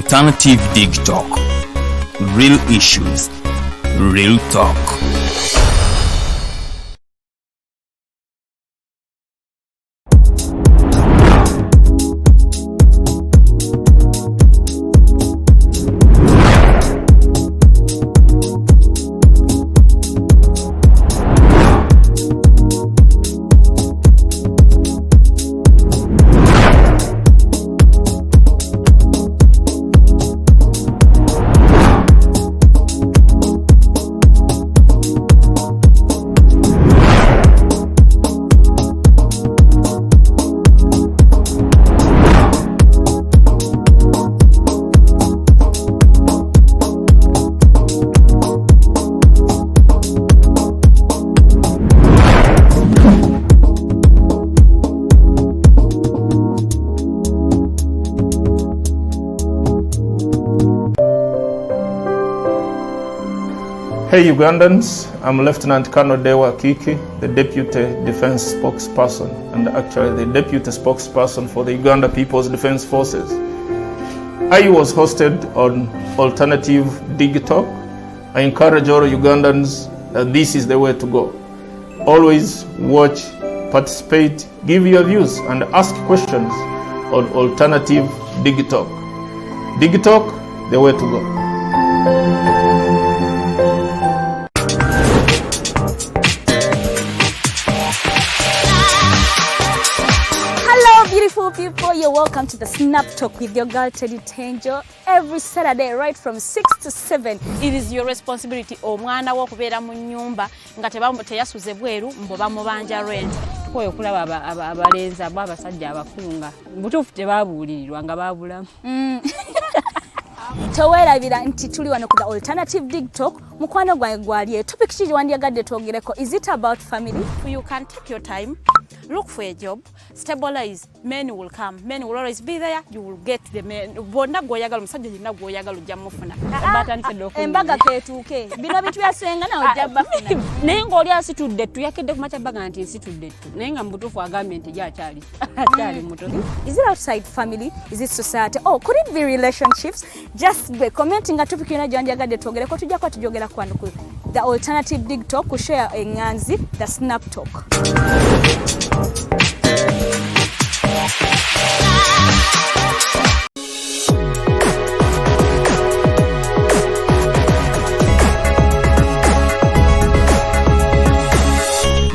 Alternative Dig Talk. Real issues, real talk. Hey Ugandans, I'm Lieutenant Colonel Dewa Kiki, the Deputy Defense Spokesperson and actually the Deputy Spokesperson for the Uganda People's Defense Forces. I was hosted on Alternative Dig Talk. I encourage all Ugandans that this is the way to go. Always watch, participate, give your views and ask questions on Alternative Dig Talk. Dig Talk, the way to go. Beautiful people, you're welcome to the Snap Talk with your girl Teddy Tenjo every Saturday right from 6 to 7. It is your responsibility omwana wo kubeera mu nyumba nga teyasuze bweru mbo bamubanja rent. Tukoye okulaba abalenzi abasajja abakunga butuufu tebabuulirirwa nga babulamu. Towerabira nti tuli wano ku the Alternative Dig Talk. Mukwano gwange gwali topic kiri wandiyagadde twogereko. Is it about family? You can take your time, look for a job, stabilize, men will come, men will always be there, you will get the men. Bonna goyagala musajja yenna goyagala ojja mufuna. Embaga ketuuke. Bino bintu byasenga na ojja bafuna. Naye ng'oli asitudde tuyakedde ku macabaga nti nsitudde tu. Naye nga mutuufu agambye nti gy'akyali muto. Is it outside family? Is it society? Oh, could it be relationships? Just be commenting a topic yona gyandiyagadde twogereko tujjako tujogera kwano ku the Alternative Dig Talk ku share enganzi the Snap Talk.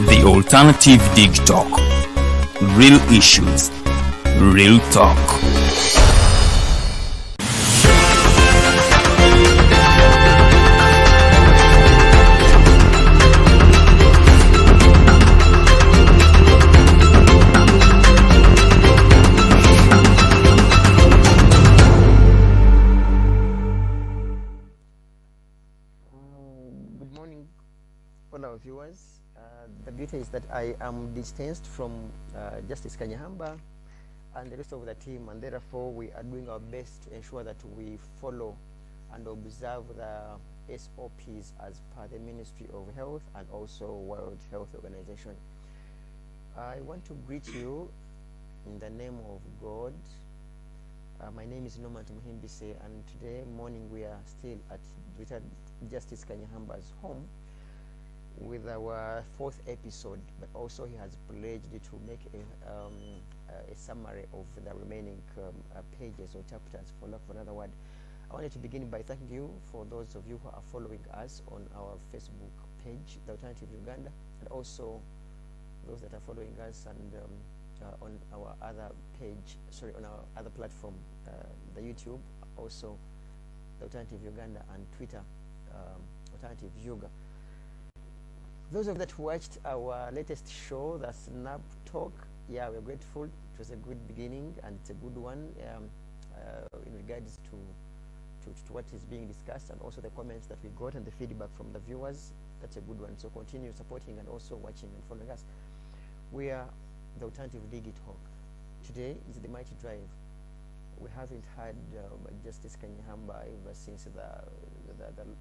The Alternative Dig Talk. Real issues, real talk. Our viewers, the beauty is that I am distanced from Justice Kanyeihamba and the rest of the team, and therefore we are doing our best to ensure that we follow and observe the SOPs as per the Ministry of Health and also World Health Organization. I want to greet you in the name of God. My name is Tumuhimbise, and today morning we are still at Justice Kanyeihamba's home with our 4th episode, but also he has pledged to make a summary of the remaining pages or chapters, for lack of another word. I wanted to begin by thanking you for those of you who are following us on our Facebook page, The Alternative Uganda, and also those that are following us and on our other page, on our other platform, the YouTube, also The Alternative Uganda, and Twitter, Alternative Yuga. Those of you that watched our latest show, the Snap Talk, yeah, we're grateful. It was a good beginning and it's a good one in regards to what is being discussed and also the comments that we got and the feedback from the viewers. That's a good one. So continue supporting and also watching and following us. We are the Alternative Dig Talk. Today is the Mighty Drive. We haven't had Justice Kanyeihamba ever since the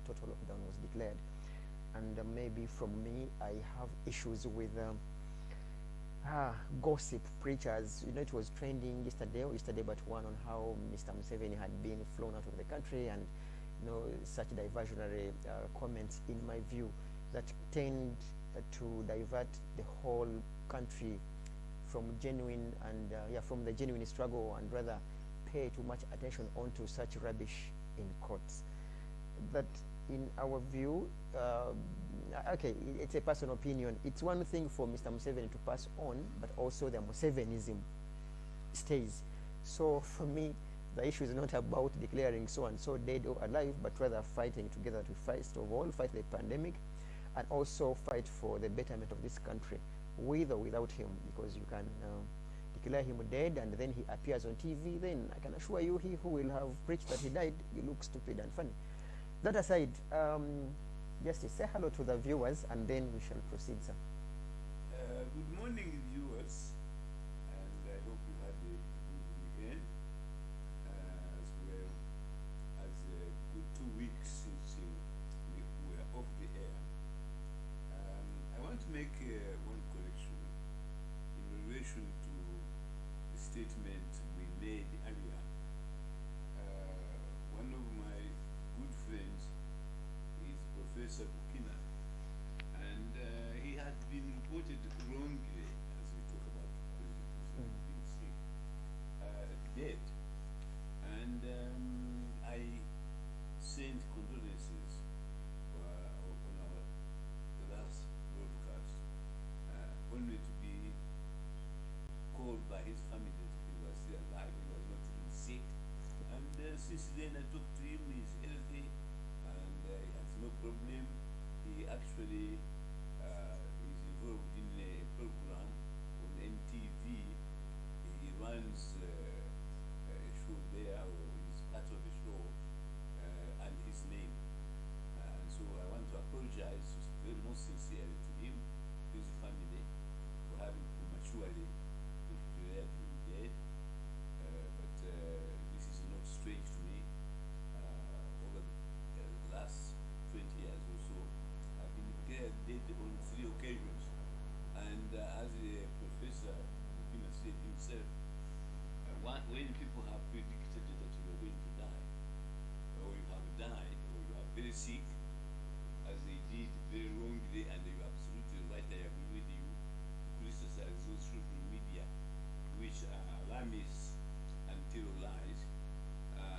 total lockdown was declared. And maybe from me, I have issues with gossip preachers. You know, it was trending yesterday but one, on how Mr. Museveni had been flown out of the country, and you know, such diversionary comments, in my view, that tend to divert the whole country from genuine and from the genuine struggle, and rather pay too much attention onto such rubbish in courts. That, in our view, okay, it's a personal opinion. It's one thing for Mr. Museveni to pass on, but also the Musevenism stays. So for me, the issue is not about declaring so and so dead or alive, but rather fighting together to first of all fight the pandemic, and also fight for the betterment of this country, with or without him, because you can declare him dead and then he appears on TV, then I can assure you, he who will have preached that he died, you look stupid and funny. That aside, Justice, say hello to the viewers and then we shall proceed, sir. Good morning, viewers, and I hope you had a good weekend, as well as a good 2 weeks since we were off the air. I want to make one correction in relation to the statement we made earlier. One of my good friends is Professor Bukina, and he had been reported wrongly, as we talk about President being sick, dead. And I sent condolences on our last broadcast, only to be called by his family that he was still alive, he was not even sick. And since then I talked to him, he's healthy, and he has no problem. He actually is involved in a program on NTV. He runs a show there, or is part of the show, and his name. And so I want to apologize very most sincerely to him, his family, for having prematurely declared him dead. But this is not strange to me. Over the last 20 years or so, I've been declared dead on 3 occasions. And as a professor said himself, when people have predicted that you are going to die, or you have died, or you are very sick, as they did very wrongly, and you're absolutely right, I agree with you, to criticize those social media, which are alarmists and tell lies.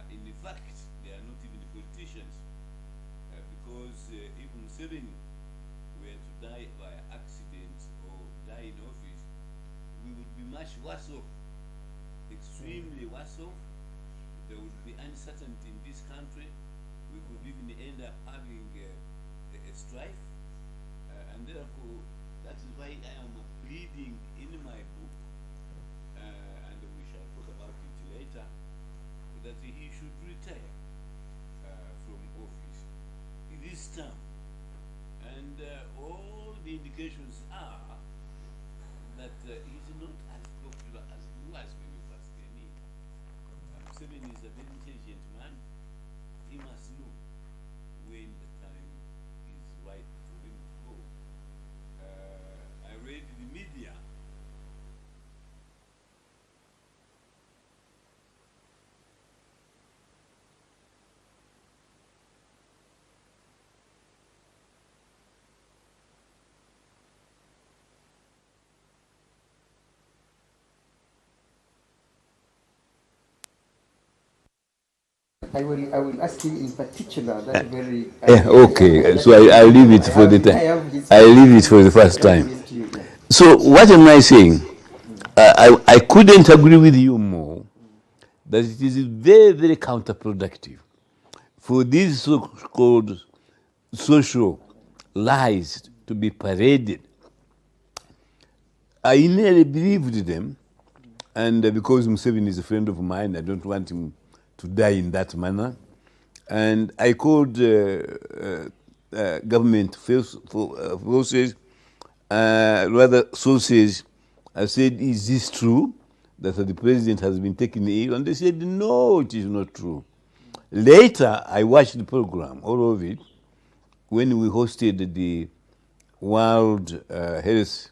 In fact, they are not even politicians, because if Museveni were to die by accident or die in office, we would be much worse off, extremely worse off. There would be uncertainty in this country. We could even end up having a strife, and therefore that is why I am pleading in my book, and we shall talk about it later, that he should retire from office in this term. And all the indications are that he's not as popular as he was when we first came in. Museveni is a very intelligent man. He must know when the time is right for him to go. I read the media. I will ask you in particular that very. Okay, so I leave it for the time. I leave it for the first time. So what am I saying? I couldn't agree with you more that it is very, very counterproductive for these so-called social lies to be paraded. I nearly believed them, and because Museveni is a friend of mine, I don't want him to die in that manner. And I called government forces, rather sources. I said, is this true that the president has been taken ill? And they said, no, it is not true. Later, I watched the program, all of it, when we hosted the World Health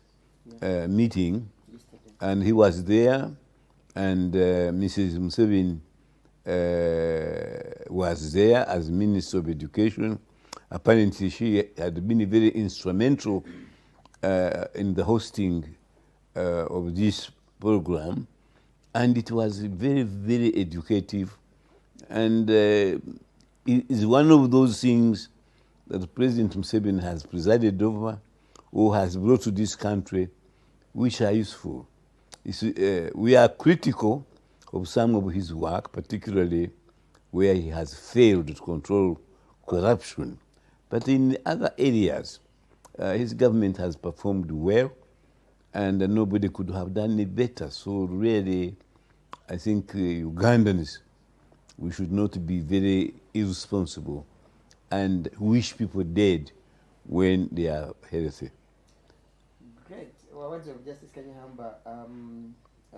meeting and he was there, and Mrs. Museveni was there as Minister of Education. Apparently, she had been very instrumental in the hosting of this program, and it was very, very educative, and it is one of those things that President Museveni has presided over, or has brought to this country, which are useful. We are critical of some of his work, particularly where he has failed to control corruption. But in other areas, his government has performed well, and nobody could have done it better. So really, I think Ugandans, we should not be very irresponsible and wish people dead when they are healthy. Great. Well, words of Justice Kanyeihamba,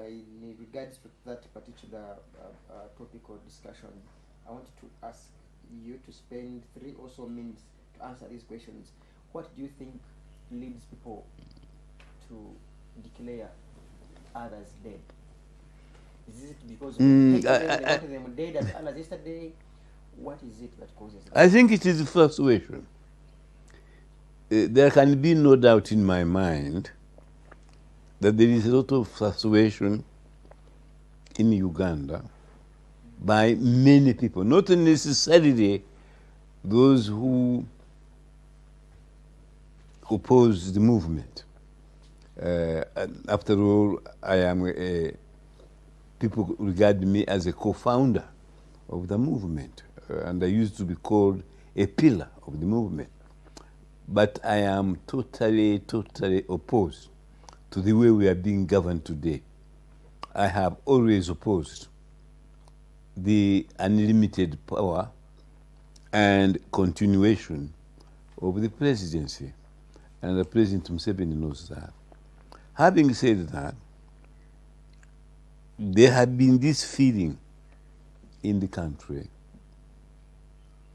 in regards to that particular topic or discussion, I wanted to ask you to spend 3 or so minutes to answer these questions. What do you think leads people to declare others dead? Is it because they wanted them dead as others yesterday? What is it that causes that? I think it is frustration. There can be no doubt in my mind that there is a lot of frustration in Uganda by many people, not necessarily those who oppose the movement. After all, people regard me as a co-founder of the movement, and I used to be called a pillar of the movement. But I am totally, totally opposed to the way we are being governed today. I have always opposed the unlimited power and continuation of the presidency, and the President Museveni knows that. Having said that, there had been this feeling in the country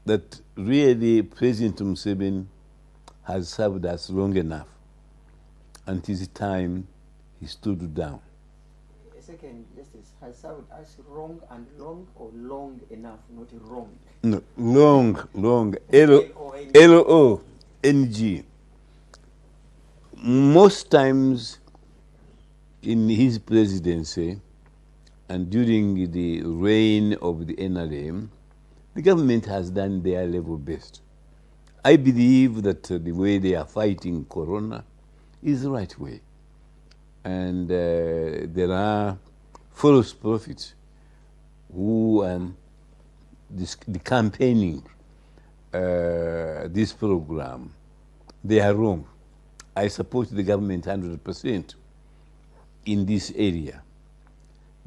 that really President Museveni has served us long enough, until the time he stood down. A second, Justice, has served us wrong and long, or long enough, not wrong? No, long, L-O-N-G. Most times in his presidency and during the reign of the NRM, the government has done their level best. I believe that the way they are fighting Corona is the right way. And there are false prophets who are campaigning this program. They are wrong. I support the government 100% in this area.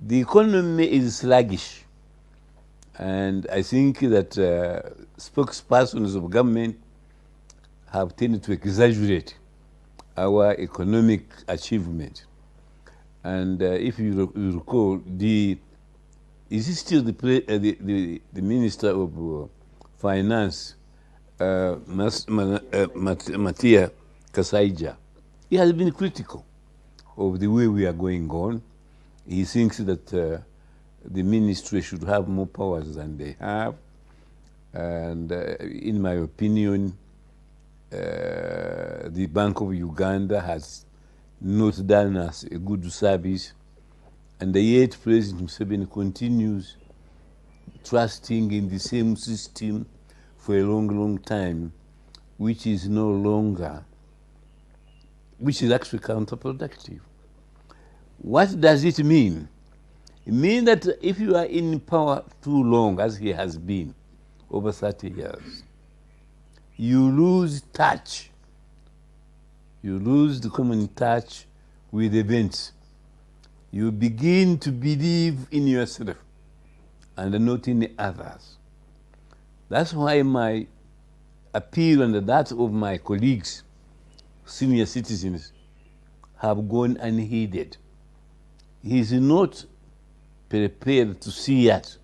The economy is sluggish, and I think that spokespersons of government have tended to exaggerate our economic achievement. And if you recall, is it still the Minister of Finance, Matia Kasaija? He has been critical of the way we are going on. He thinks that the ministry should have more powers than they have. And in my opinion, the Bank of Uganda has not done us a good service, and yet President Museveni continues trusting in the same system for a long, long time, which is actually counterproductive. What does it mean? It means that if you are in power too long, as he has been, over 30 years, you lose touch. You lose the common touch with events. You begin to believe in yourself and not in others. That's why my appeal and that of my colleagues, senior citizens, have gone unheeded. He is not prepared to see us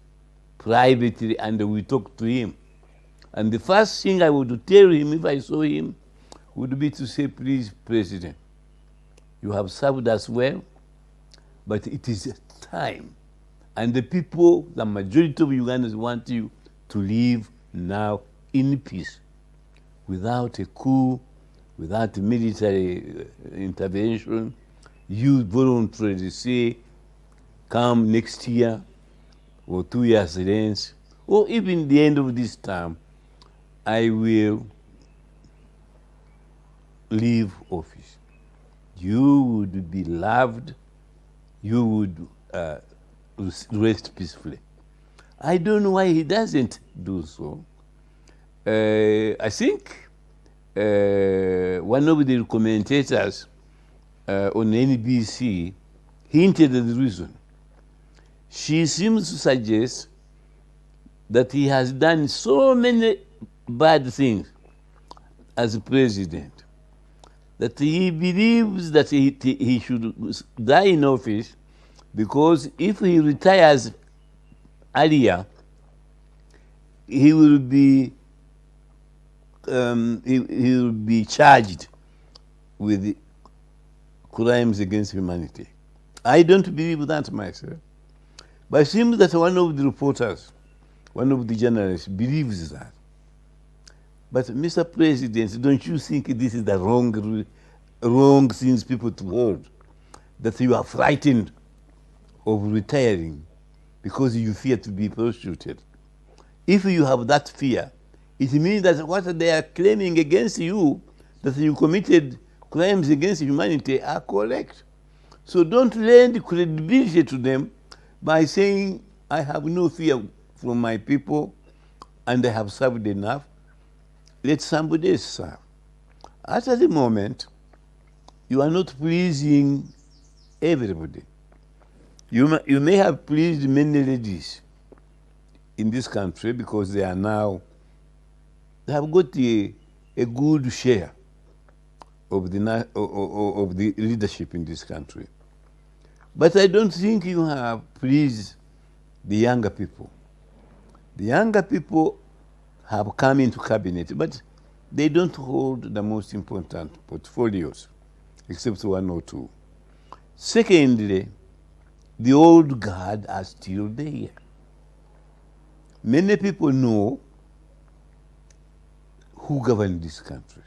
privately, and we talk to him. And the first thing I would tell him if I saw him would be to say, please, President, you have served us well. but it is time. And the people, the majority of Ugandans want you to live now in peace, without a coup, without military intervention. You voluntarily say, come next year, or 2 years hence, or even the end of this term, I will leave office. You would be loved, you would rest peacefully. I don't know why he doesn't do so. I think one of the commentators on NBC hinted at the reason. She seems to suggest that he has done so many bad things as president that he believes that he should die in office, because if he retires earlier, he will be charged with crimes against humanity. I don't believe that myself. But it seems that one of the reporters, one of the journalists, believes that. But Mr. President, don't you think this is the wrong things people to hold? That you are frightened of retiring because you fear to be prosecuted. If you have that fear, it means that what they are claiming against you, that you committed crimes against humanity, are correct. So don't lend credibility to them by saying, I have no fear from my people and I have served enough. Let somebody else serve. At the moment, you are not pleasing everybody. You may have pleased many ladies in this country because they have got a good share of the leadership in this country. But I don't think you have pleased the younger people. The younger people have come into cabinet, but they don't hold the most important portfolios, except one or two. Secondly, the old guard are still there. Many people know who govern this country.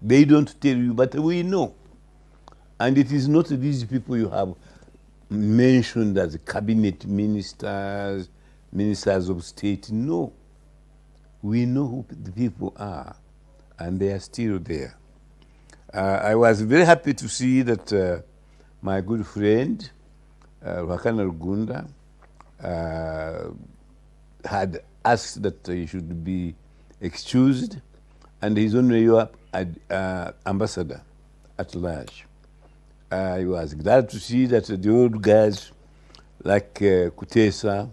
They don't tell you, but we know. And it is not these people you have mentioned as cabinet ministers, ministers of state. No. We know who the people are, and they are still there. I was very happy to see that my good friend, Rwakana Rugunda, had asked that he should be excused, and he's only your ambassador at large. I was glad to see that the old guys like Kutesa,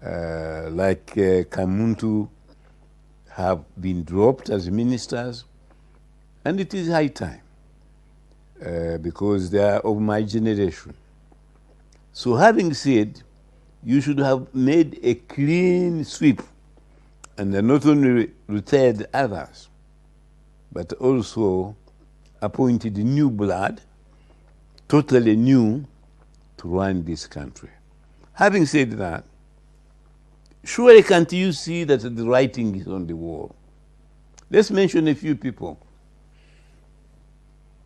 like Kamuntu, have been dropped as ministers, and it is high time because they are of my generation. So having said, you should have made a clean sweep and not only retired others, but also appointed new blood, totally new, to run this country. Having said that, surely can't you see that the writing is on the wall? Let's mention a few people.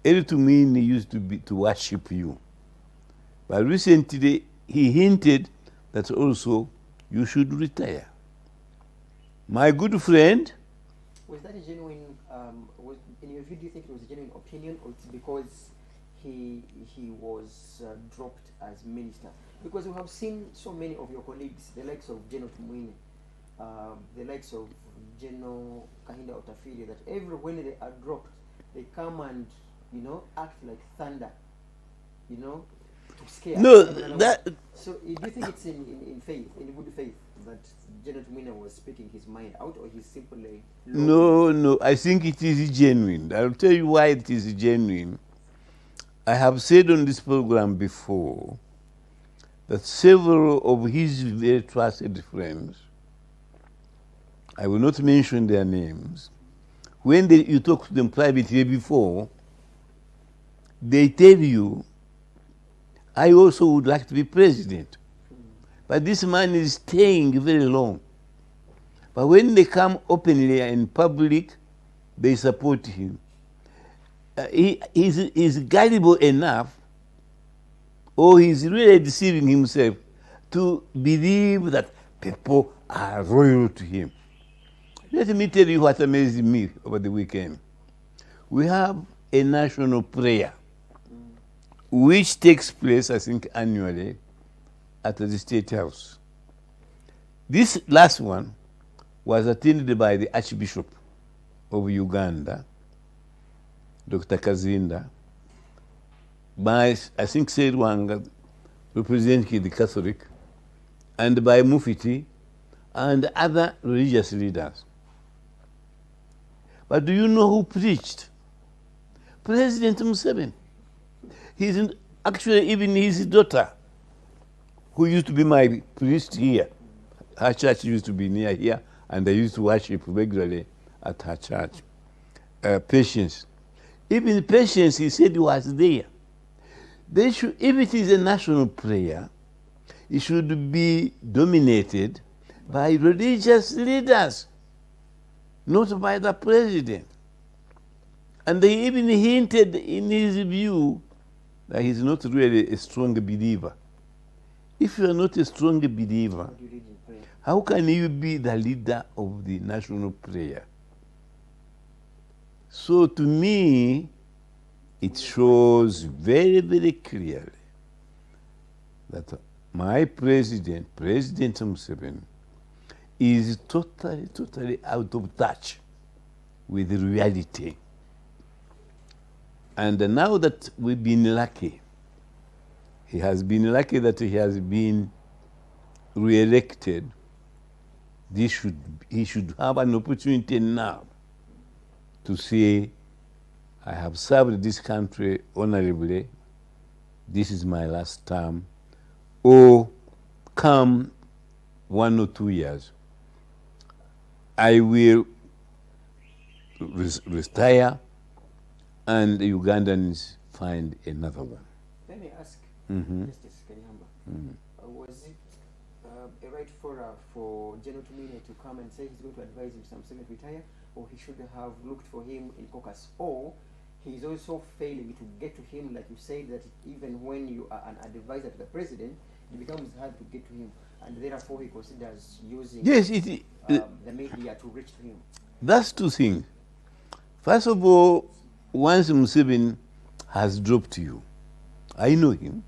Eli Tumuhimbise used to worship you. But recently he hinted that also you should retire. My good friend. Was that a genuine, in your view, do you think it was a genuine opinion, or it's because he was dropped as minister? Because we have seen so many of your colleagues, the likes of General Tumuhimbise, the likes of General Kanyeihamba Otafiri, that when they are dropped, they come and, act like thunder, to scare. No, So do you think it's in faith, in good faith, that General Tumuhimbise was speaking his mind out, or he's simply... No, I think it is genuine. I'll tell you why it is genuine. I have said on this program before that several of his very trusted friends, I will not mention their names, when you talk to them privately before, they tell you, I also would like to be president. But this man is staying very long. But when they come openly in public, they support him. He's gullible enough, or he's really deceiving himself to believe that people are loyal to him. Let me tell you what amazed me over the weekend. We have a national prayer which takes place, I think, annually at the State House. This last one was attended by the Archbishop of Uganda, Dr. Kazinda, by, I think, Serwanga, representing the Catholic, and by Mufiti and other religious leaders. But do you know who preached? President Museveni. He's actually even his daughter, who used to be my priest here. Her church used to be near here, and I used to worship regularly at her church. Patience. Even Patience, he said, was there. They should, if it is a national prayer, it should be dominated by religious leaders, not by the president. And they even hinted in his view that he's not really a strong believer. If you are not a strong believer, how can you be the leader of the national prayer? So to me, it shows very, very clearly that my president, President Museveni, is totally, totally out of touch with reality. And now that we've been lucky, he has been lucky that he has been re-elected, he should have an opportunity now to say, I have served this country honorably, this is my last term, or come 1 or 2 years, I will retire and the Ugandans find another one. Let me ask Justice Kanyeihamba, was it a right for General Tumine to come and say he's going to advise him some Museveni retire, or he should have looked for him in caucus, or he's also failing to get to him, like you said, that even when you are an advisor to the president, it becomes hard to get to him, and therefore he considers using the media to reach to him. That's two things. First of all, once Museveni has dropped you, I know him,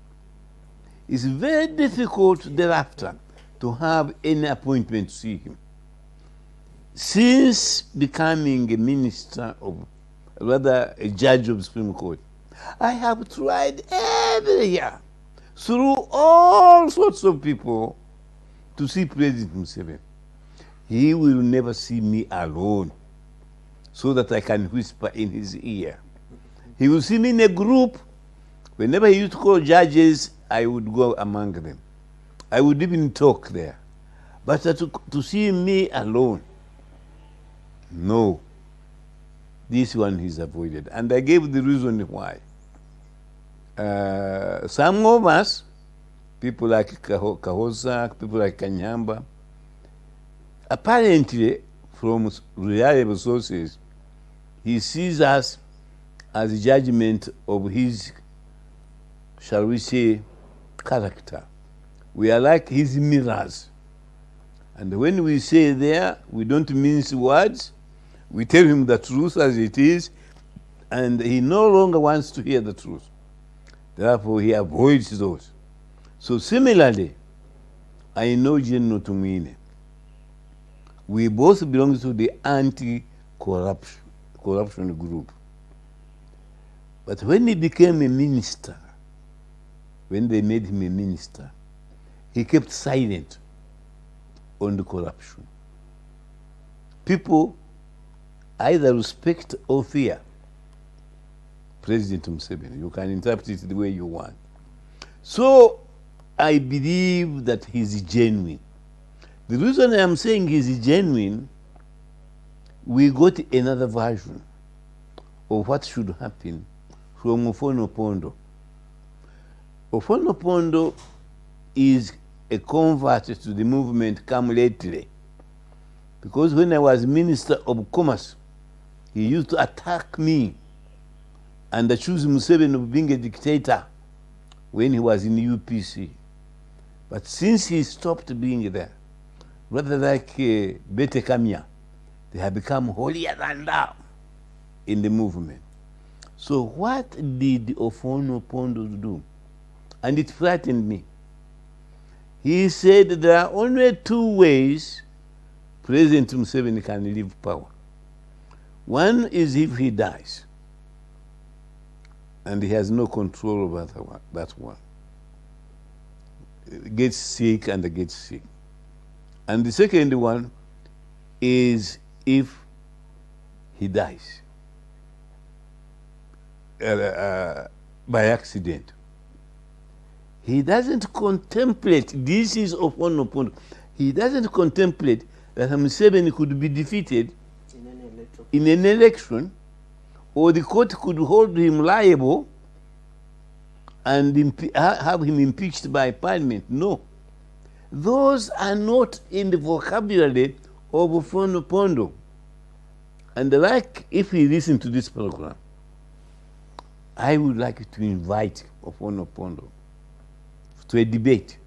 it's very difficult thereafter to have any appointment to see him. Since becoming a minister of, rather a judge of the Supreme Court, I have tried every year through all sorts of people to see President Museveni. He will never see me alone so that I can whisper in his ear. He will see me in a group. Whenever he used to call judges, I would go among them. I would even talk there. But to see me alone, no. This one he's avoided. And I gave the reason why. Some of us, people like Kahosa, people like Kanyeihamba, apparently from reliable sources, he sees us as a judgment of his, shall we say, character. We are like his mirrors. And when we say there, we don't mince words. We tell him the truth as it is, and he no longer wants to hear the truth. Therefore, he avoids those. So similarly, I know General Tumine. We both belong to the anti-corruption group. But when he became a minister, when they made him a minister, he kept silent on the corruption. People either respect or fear President Museveni. You can interpret it the way you want. So I believe that he's genuine. The reason I'm saying he's genuine, we got another version of what should happen from Mufono Pondo. Ofonopondo is a convert to the movement come lately. Because when I was Minister of Commerce, he used to attack me and accuse Museveni of being a dictator when he was in UPC. But since he stopped being there, rather like Bete Kamya, they have become holier than thou in the movement. So what did Ofonopondo do? And it frightened me. He said there are only two ways President Museveni can leave power. One is if he dies, and he has no control over that one. Gets sick and gets sick. And the second one is if he dies by accident. He doesn't contemplate, this is Ofonopondo, he doesn't contemplate that Museveni could be defeated in an election, or the court could hold him liable and have him impeached by parliament. No. Those are not in the vocabulary of Ofonopondo. And like, if he listens to this program, I would like to invite Ofonopondo to a debate.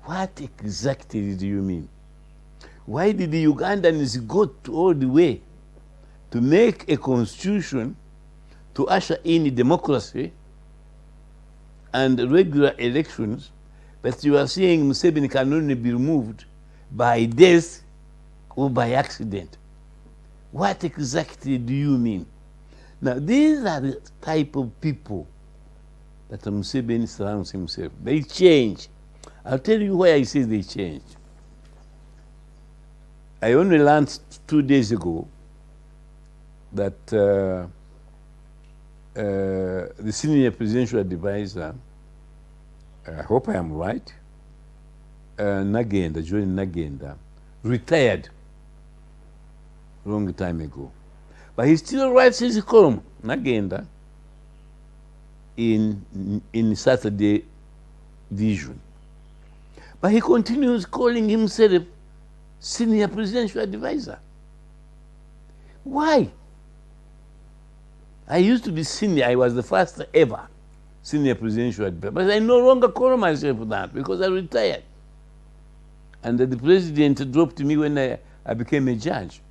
What exactly do you mean? Why did the Ugandans go all the way to make a constitution to usher in democracy and regular elections, but you are saying Museveni can only be removed by death or by accident? What exactly do you mean? Now, these are the type of people that Museveni surrounds himself. They change. I'll tell you why I say they change. I only learned 2 days ago that the senior presidential advisor, I hope I am right, Nagenda, John Nagenda, retired a long time ago. But he still writes his column, Nagenda, in Saturday Vision. But he continues calling himself senior presidential advisor. Why? I used to be senior. I was the first ever senior presidential advisor. But I no longer call myself that because I retired. And the president dropped me when I became a judge.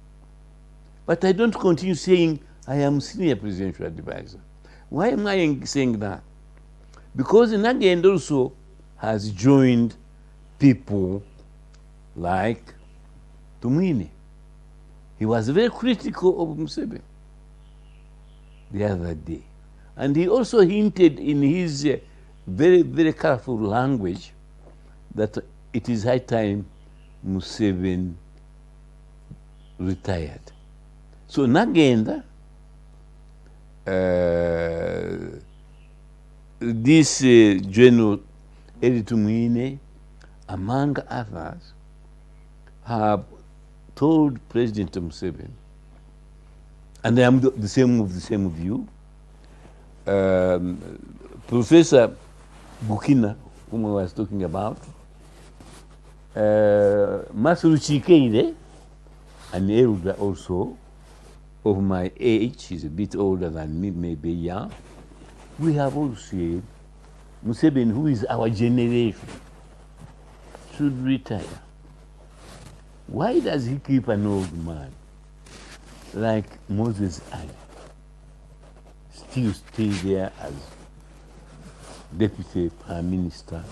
But I don't continue saying I am senior presidential advisor. Why am I saying that? Because Nagenda also has joined people like Tumuhimbise. He was very critical of Museveni the other day. And he also hinted in his very, very colorful language that it is high time Museveni retired. So Nagenda, this General Eli Tumuhimbise, among others, have told President Museveni, and I am the same view. Professor Bukina, whom I was talking about, Masuru Chikeire, an elder also of my age, he's a bit older than me, maybe young. We have all said Museveni, who is our generation, should retire. Why does he keep an old man like Moses Ali still stay there as deputy prime minister?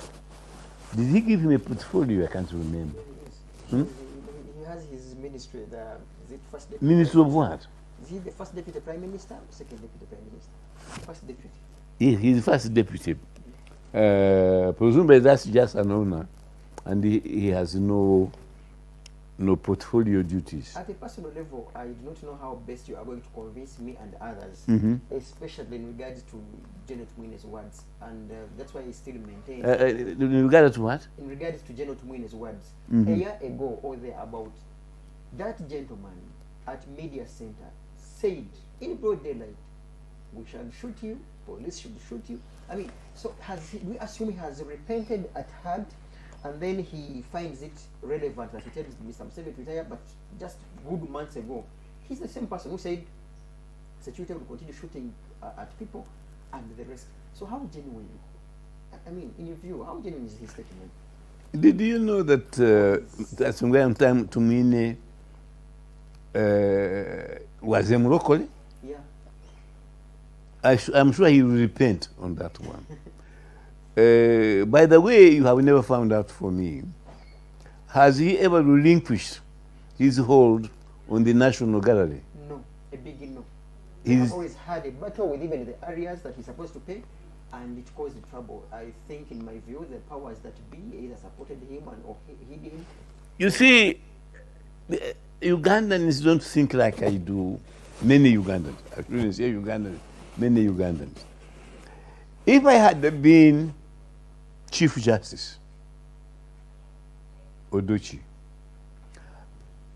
Did he give him a portfolio? I can't remember. He has his ministry. Is it first deputy? Minister of what? Is he the first deputy prime minister or second deputy prime minister? First deputy. He's the first deputy. Presumably that's just an honor, and he has no portfolio duties. At a personal level, I do not know how best you are going to convince me and others, especially in regards to Janet Tumuhimbise's words, and that's why he still maintains. In regards to what? In regards to Janet Tumuhimbise's words, a year ago or thereabout, that gentleman at Media Center said in broad daylight we shall shoot you, police should shoot you. I mean, so we assume he has repented at heart, and then he finds it relevant that he tells Mr. Museveni to retire, but just good months ago, he's the same person who said security will continue shooting at people and the rest. So how genuine, I mean, in your view, how genuine is his statement? Did you know that at some time Tumine was a Moroccan? Yeah. I'm sure he will repent on that one. By the way, you have never found out for me, has he ever relinquished his hold on the National Gallery? No, a big no. He has always had a battle with even the areas that he's supposed to pay, and it caused trouble. I think, in my view, the powers that be either supported him or hid him. You see, the Ugandans don't think like I do. Many Ugandans, I shouldn't say Ugandans, many Ugandans. If I had been Chief Justice Odochi,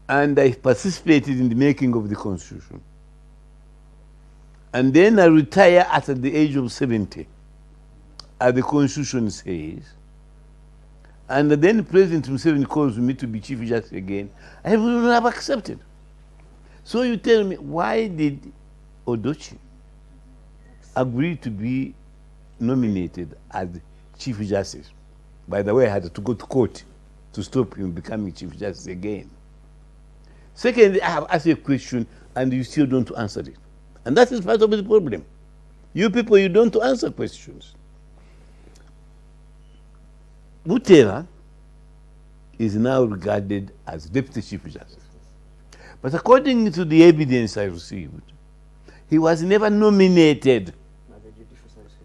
and I participated in the making of the Constitution, and then I retire at the age of 70, as the Constitution says, and then President Museveni calls me to be Chief Justice again, I would have accepted. So you tell me, why did Odochi agree to be nominated as Chief Justice? By the way, I had to go to court to stop him becoming Chief Justice again. Secondly, I have asked a question and you still don't answer it. And that is part of the problem. You people, you don't answer questions. Butera is now regarded as Deputy Chief Justice. But according to the evidence I received, he was never nominated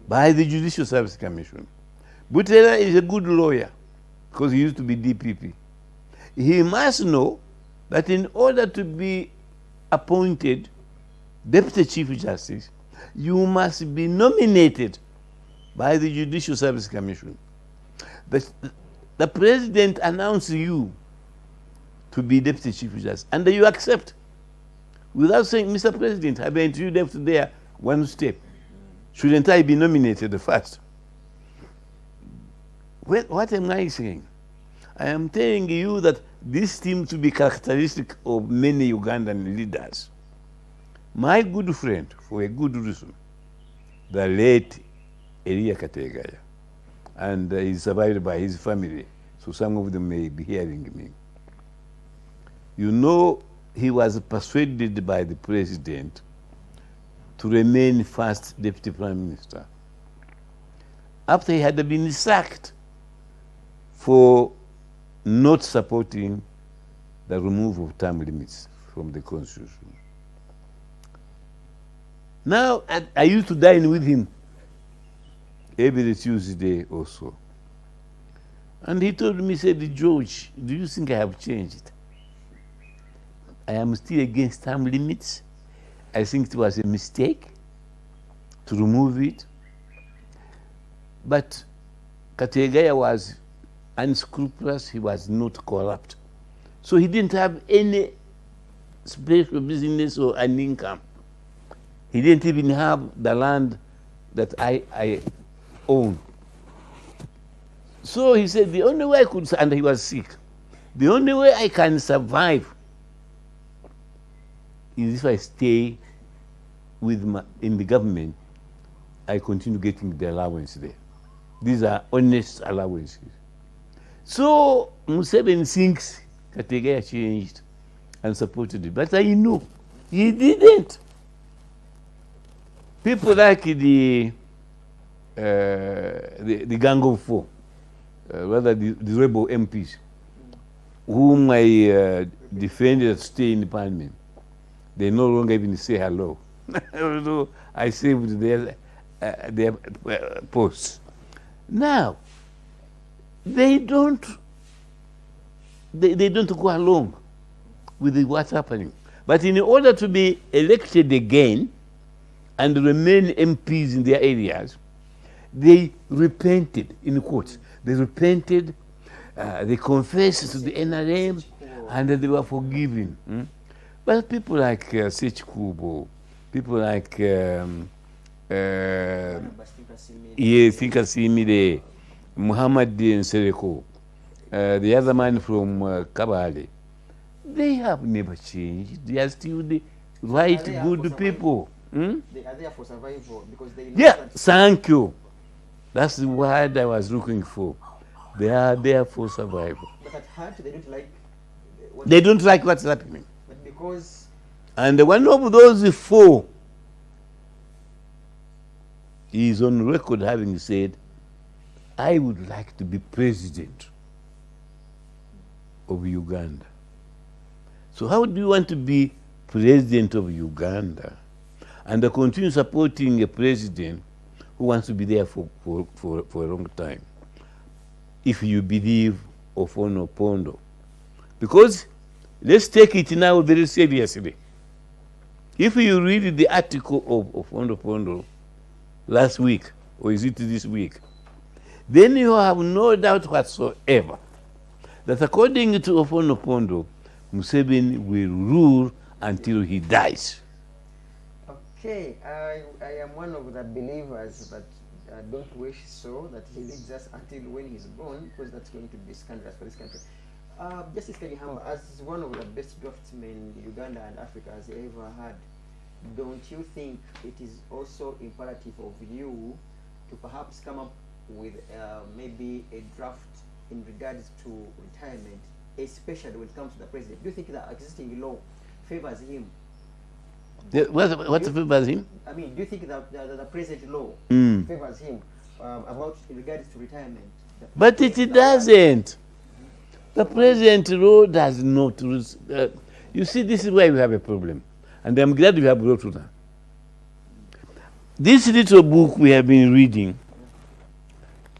by the Judicial Service Commission. Butera is a good lawyer because he used to be DPP. He must know that in order to be appointed Deputy Chief Justice, you must be nominated by the Judicial Service Commission. The President announced you to be Deputy Chief Justice, and you accept without saying, Mr. President, I've been introduced there one step. Shouldn't I be nominated first? Well, what am I saying? I am telling you that this seems to be characteristic of many Ugandan leaders. My good friend, for a good reason, the late Elia Kategaya, and he's survived by his family, so some of them may be hearing me. You know, he was persuaded by the President to remain first Deputy Prime Minister after he had been sacked for not supporting the removal of term limits from the Constitution. Now, I used to dine with him every Tuesday or so. And he told me, he said, George, do you think I have changed? I am still against term limits. I think it was a mistake to remove it. But Kategaya was unscrupulous, he was not corrupt. So he didn't have any special business or an income. He didn't even have the land that I own. So he said, the only way I could, and he was sick, the only way I can survive is if I stay with in the government, I continue getting the allowance there. These are honest allowances. So Museveni thinks Kategaya changed and supported it, but I know he didn't. People like the Gang of Four, rather the rebel MPs, whom I defended to stay in the parliament, they no longer even say hello. Although I saved their posts. Now, they don't go along with what's happening. But in order to be elected again and remain MPs in their areas, they repented, in quotes. They repented, they confessed to the NRM, and they were forgiven. But people like Sech Kubo, people like Thinka Simile, Muhammad Nsereko, the other man from Kabale. They have never changed. They are still the right, good people. Hmm? They are there for survival because they know Yeah, that thank you. That's the word I was looking for. They are there for survival. but at heart they don't like what They don't like what's happening. but because And one of those four is on record having said, I would like to be president of Uganda. So how do you want to be president of Uganda and continue supporting a president who wants to be there for a long time? If you believe Ofono Pondo. Because let's take it now very seriously. If you read the article of Ofono Pondo last week, or is it this week, then you have no doubt whatsoever that according to Ofono Pondo, Museveni will rule until he dies. okay, I am one of the believers that don't wish so that he lives us until when he's gone, because that's going to be scandalous for this country. Justice Kanyeihamba, as one of the best draftsmen Uganda and Africa has ever had, don't you think it is also imperative of you to perhaps come up with maybe a draft in regards to retirement, especially when it comes to the president? Do you think that existing law favors him? What favors him? I mean, do you think that the present law favors him about in regards to retirement? But it doesn't. The present law does not. You see, this is why we have a problem. And I'm glad we have brought to that. This little book we have been reading,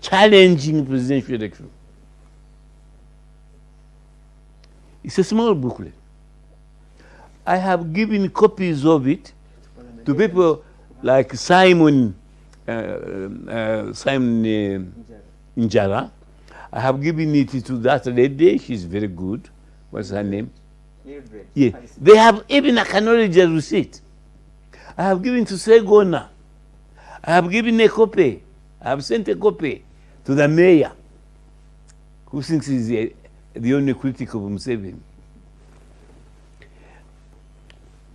Challenging Presidential Election, it's a small booklet. I have given copies of it to people like Simon Njara. I have given it to that lady. She's very good. What's her name? Yeah. They have even acknowledged the receipt. I have given to Segona. I have given a copy. I have sent a copy to the mayor, who thinks he's the only critic of Museveni.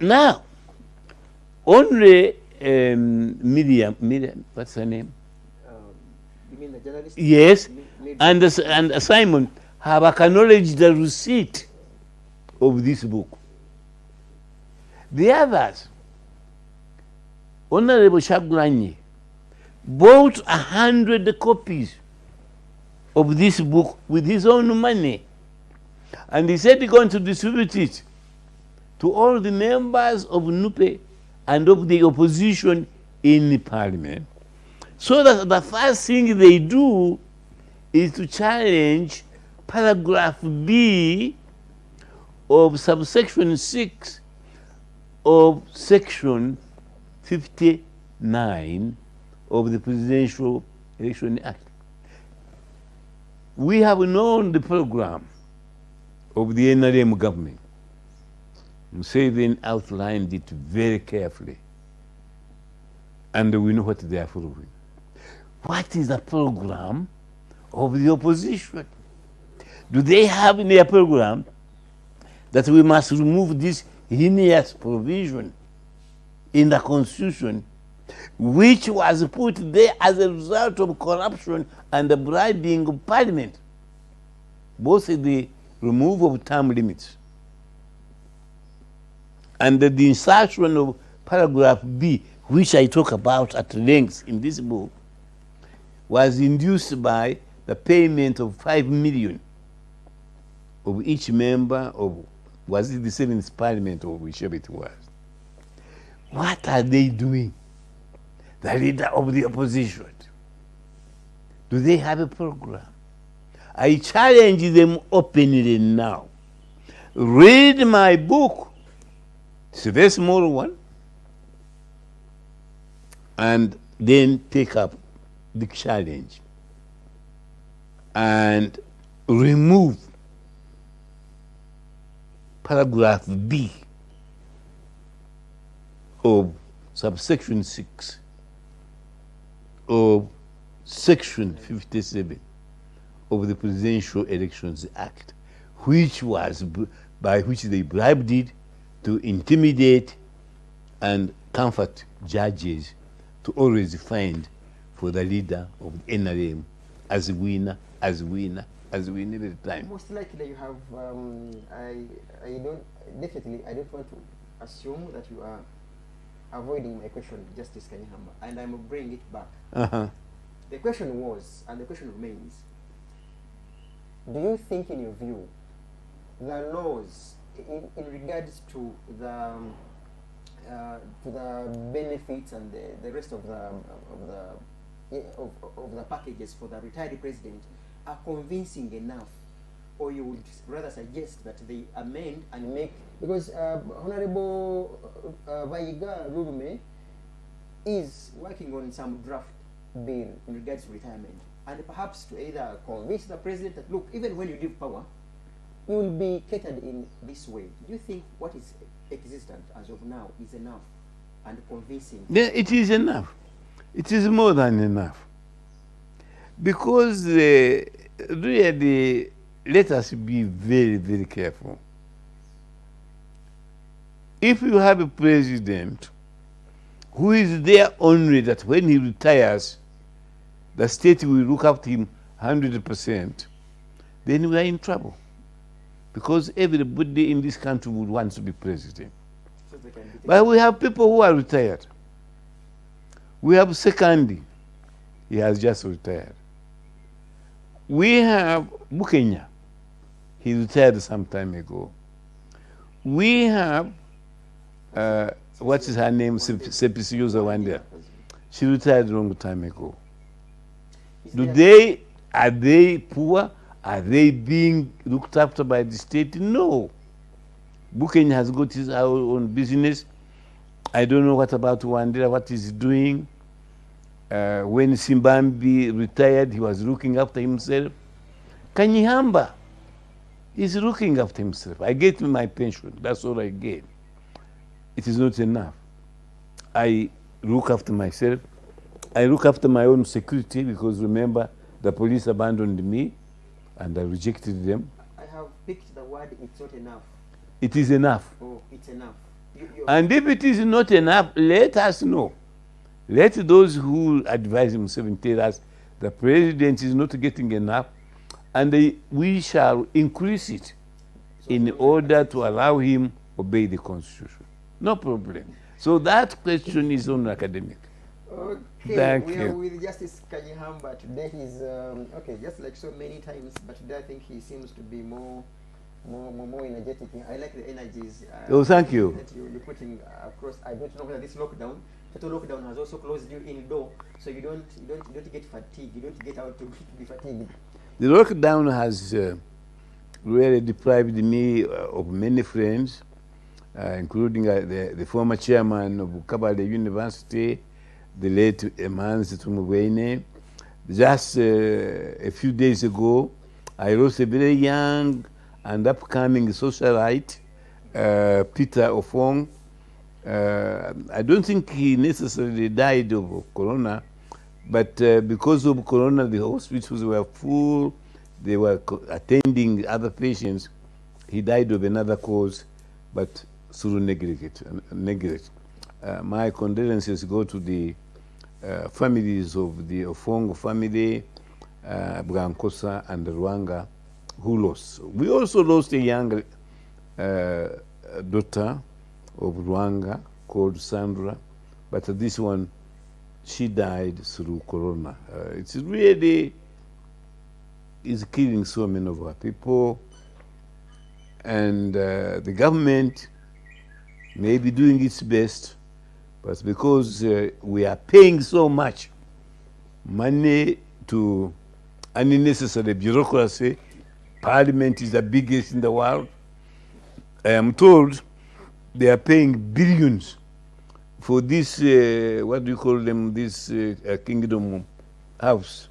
Now, only Miriam, what's her name? You mean the journalist? Yes, and Simon have acknowledged the receipt of this book. The others, Honorable Chagulanyi, bought 100 copies of this book with his own money. And he said he's going to distribute it to all the members of NUPE and of the opposition in the parliament, so that the first thing they do is to challenge paragraph B of subsection 6 of section 59 of the Presidential Election Act. We have known the program of the NRM government. Museveni outlined it very carefully, and we know what they are following. What is the program of the opposition? Do they have in their program that we must remove this heinous provision in the Constitution, which was put there as a result of corruption and the bribing of Parliament, both the removal of term limits and the insertion of paragraph B, which I talk about at length in this book, was induced by the payment of 5 million of each member of, was it the 7th Parliament or whichever it was? What are they doing? The leader of the opposition. Do they have a program? I challenge them openly now. Read my book. It's a very small one. And then take up the challenge and remove paragraph B of subsection 6 of Section 57 of the Presidential Elections Act, which was by which they bribed it to intimidate and comfort judges to always find for the leader of the NRM as a winner, as a winner, as a winner every time. Most likely you have, I don't want to assume that you are avoiding my question, Justice Kanyeihamba, and I'm bringing it back. The question was, and the question remains, do you think in your view, the laws in regards to the benefits and the rest of the packages for the retired president are convincing enough, or you would rather suggest that they amend and make, because Honorable Vaiga Rurume is working on some draft bill in regards to retirement, and perhaps to either convince the president that, look, even when you leave power, you will be catered in this way. Do you think what is existent as of now is enough and convincing? Yeah, it is enough. It is more than enough. Because really, let us be very, very careful. If you have a president who is there only that when he retires, the state will look after him 100%, then we are in trouble. Because everybody in this country would want to be president. So they can be But we have people who are retired. We have Sekandi. He has just retired. We have Bukenya. He retired some time ago. We have, what is her name? Sepisiuza Wanda. She retired a long time ago. Are they poor? Are they being looked after by the state? No. Bukenya has got his own business. I don't know what about Wandera, what he's doing. When Simbambi retired, he was looking after himself. Kanyeihamba is looking after himself. I get my pension. That's all I get. It is not enough. I look after myself. I look after my own security, because remember, the police abandoned me and I rejected them. I have picked the word, it's not enough. It is enough. Oh, it's enough. And if it is not enough, let us know. Let those who advise themselves tell us the president is not getting enough, and we shall increase it in order to allow him obey the Constitution. No problem. So that question is on academic. Okay, Thank we you. are with Justice Kanyeihamba. Today he's, okay, just like so many times, but today I think he seems to be more energetic. I like the energies. Oh, thank you. That you're putting across. I don't know whether this lockdown, total lockdown, has also closed you indoor, so you don't get fatigued. You don't get out to be fatigued. The lockdown has really deprived me of many friends, including the former chairman of Kabale University, the late Emanzi Tumuhimbise. Just a few days ago, I lost a very young and upcoming socialite, Peter Ofong. I don't think he necessarily died of corona, but because of corona, the hospitals were full. They were attending other patients. He died of another cause, but through neglect. My condolences go to the families of the Ofong family, Bwankosa and Rwanga, who lost. We also lost a young daughter of Rwanga called Sandra, but this one, she died through corona. It's really is killing so many of our people, and the government may be doing its best, but because we are paying so much money to unnecessary bureaucracy, Parliament is the biggest in the world. I am told they are paying billions for this, what do you call them, this Kingdom House,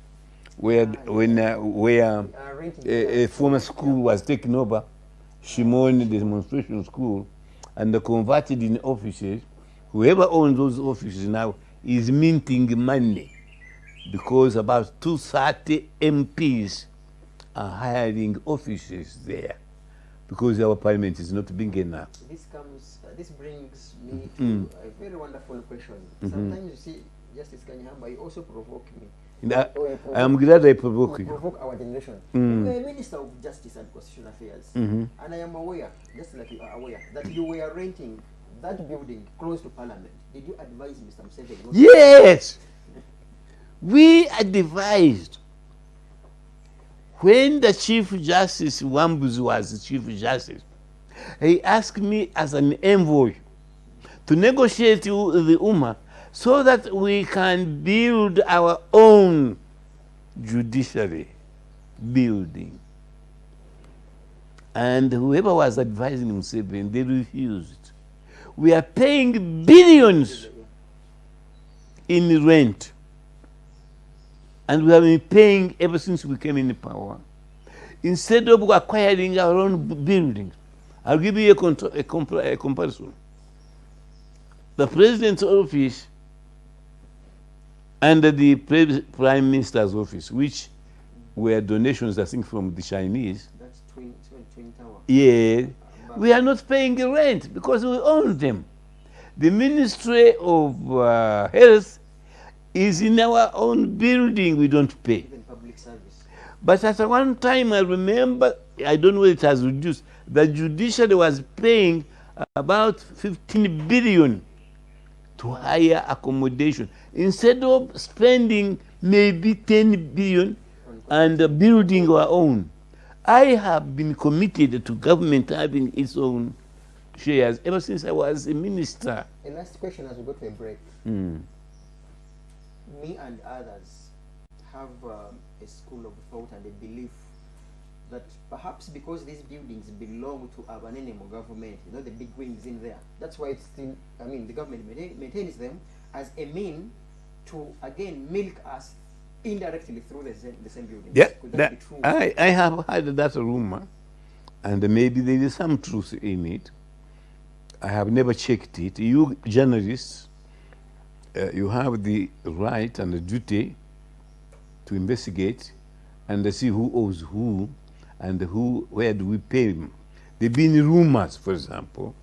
where a former school was taken over, Shimon Demonstration School, and converted in offices. Whoever owns those offices now is minting money because about 230 MPs are hiring officers there because our parliament is not big enough. This brings me to a very wonderful question. Sometimes you see, Justice Kanyeihamba, you also provoke me. I am glad I provoke you. Provoke our generation. You are a Minister of Justice and Constitutional Affairs, and I am aware, just like you are aware, that you were renting that building close to Parliament. Did you advise Mr. Museveni? Yes! We advised. When the Chief Justice Wambuzi was Chief Justice, he asked me as an envoy to negotiate with the UMA so that we can build our own judiciary building. And whoever was advising Museveni, they refused. We are paying billions in rent. And we have been paying ever since we came in power. Instead of acquiring our own buildings, I'll give you a comparison. The President's office and the Prime Minister's office, which were donations, I think, from the Chinese. That's Twin Tower. Yeah. We are not paying rent because we own them. The Ministry of Health is in our own building, we don't pay. Even public service. But at one time, I remember, I don't know, it has reduced, the judiciary was paying about 15 billion to hire accommodation, instead of spending maybe 10 billion and building our own. I have been committed to government having its own shares ever since I was a minister. A last question as we go to a break. Me and others have a school of thought and a belief that perhaps because these buildings belong to Abanene government, you know, the big wings in there, that's why it's still, I mean, the government maintains them as a mean to, again, milk us indirectly through the same buildings. Yeah, Could that be true? I have heard that rumor, and maybe there is some truth in it. I have never checked it. You journalists, you have the right and the duty to investigate and see who owes who and where do we pay them. There have been rumors, for example,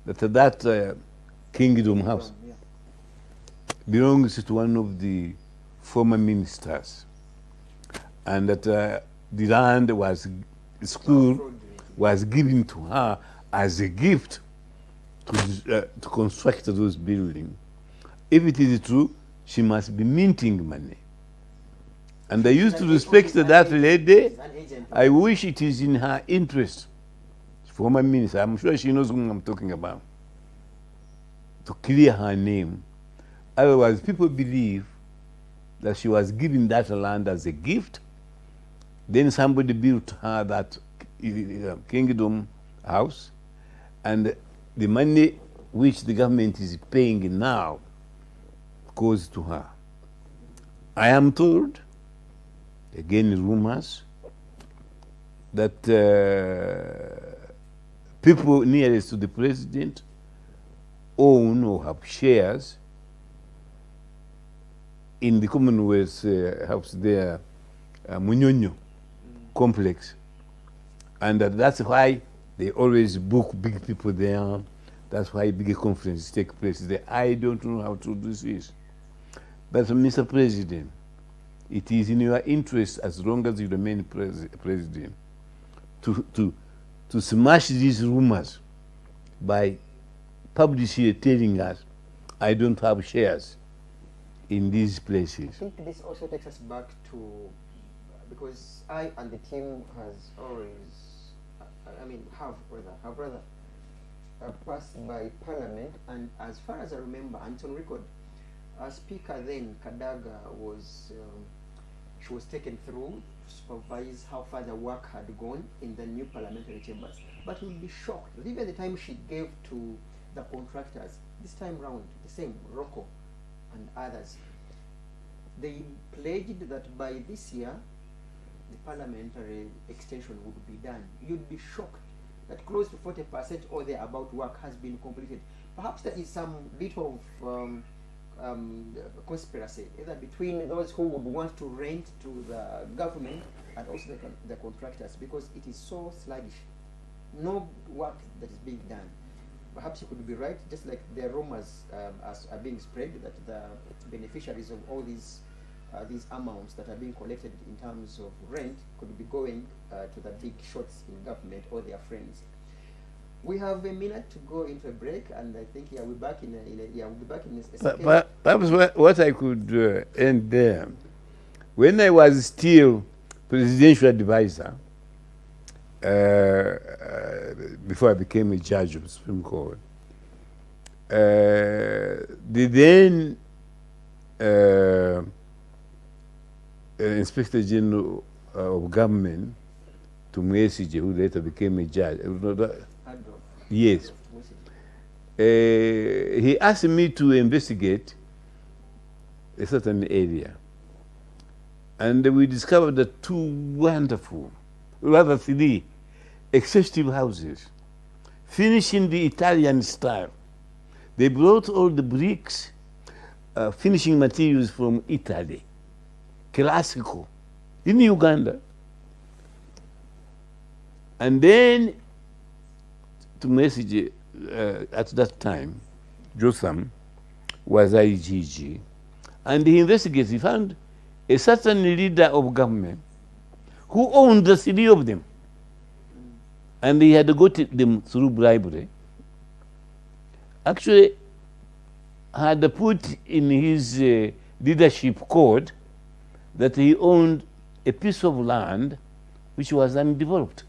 that Kingdom House belongs to one of the former ministers, and that the land school was given to her as a gift to construct those buildings. If it is true, she must be minting money. And I used to respect that lady. I wish it is in her interest, former minister, I'm sure she knows whom I'm talking about, to clear her name. Otherwise, people believe that she was given that land as a gift. Then somebody built her that Kingdom House, and the money which the government is paying now goes to her. I am told, again rumors, that people nearest to the president own or have shares in the Commonwealth House there, Munyonyo complex. And that's why they always book big people there. That's why big conferences take place there. I don't know how to do this. But Mr. President, it is in your interest, as long as you remain president, to smash these rumors by publicly telling us, I don't have shares in these places. I think this also takes us back to, because I and the team has always, have passed by Parliament, and as far as I remember, and it's on record, Speaker then, Kadaga, she was taken through to supervise how far the work had gone in the new parliamentary chambers. But you'll be shocked that even the time she gave to the contractors, this time round, the same, Rocco and others, they pledged that by this year, the parliamentary extension would be done. You'd be shocked that close to 40% or thereabout work has been completed. Perhaps there is some bit of conspiracy, either between those who would want to rent to the government and also the contractors, because it is so sluggish. No work that is being done. Perhaps you could be right, just like the rumors are being spread that the beneficiaries of all these amounts that are being collected in terms of rent could be going to the big shots in government or their friends. We have a minute to go into a break, and I think we'll be back in a second. Perhaps what I could end there. When I was still presidential advisor, before I became a judge of the Supreme Court, the then Inspector General of Government, Tumuhimbise, who later became a judge, yes, he asked me to investigate a certain area. And we discovered that two wonderful, rather three, exhaustive houses, finished in the Italian style. They brought all the bricks, finishing materials from Italy, classical, in Uganda. And then, to message at that time, Jotham was IGG, and he investigated, he found a certain leader of government who owned the three of them. And he had got them through bribery. Actually, had put in his leadership code that he owned a piece of land which was undeveloped.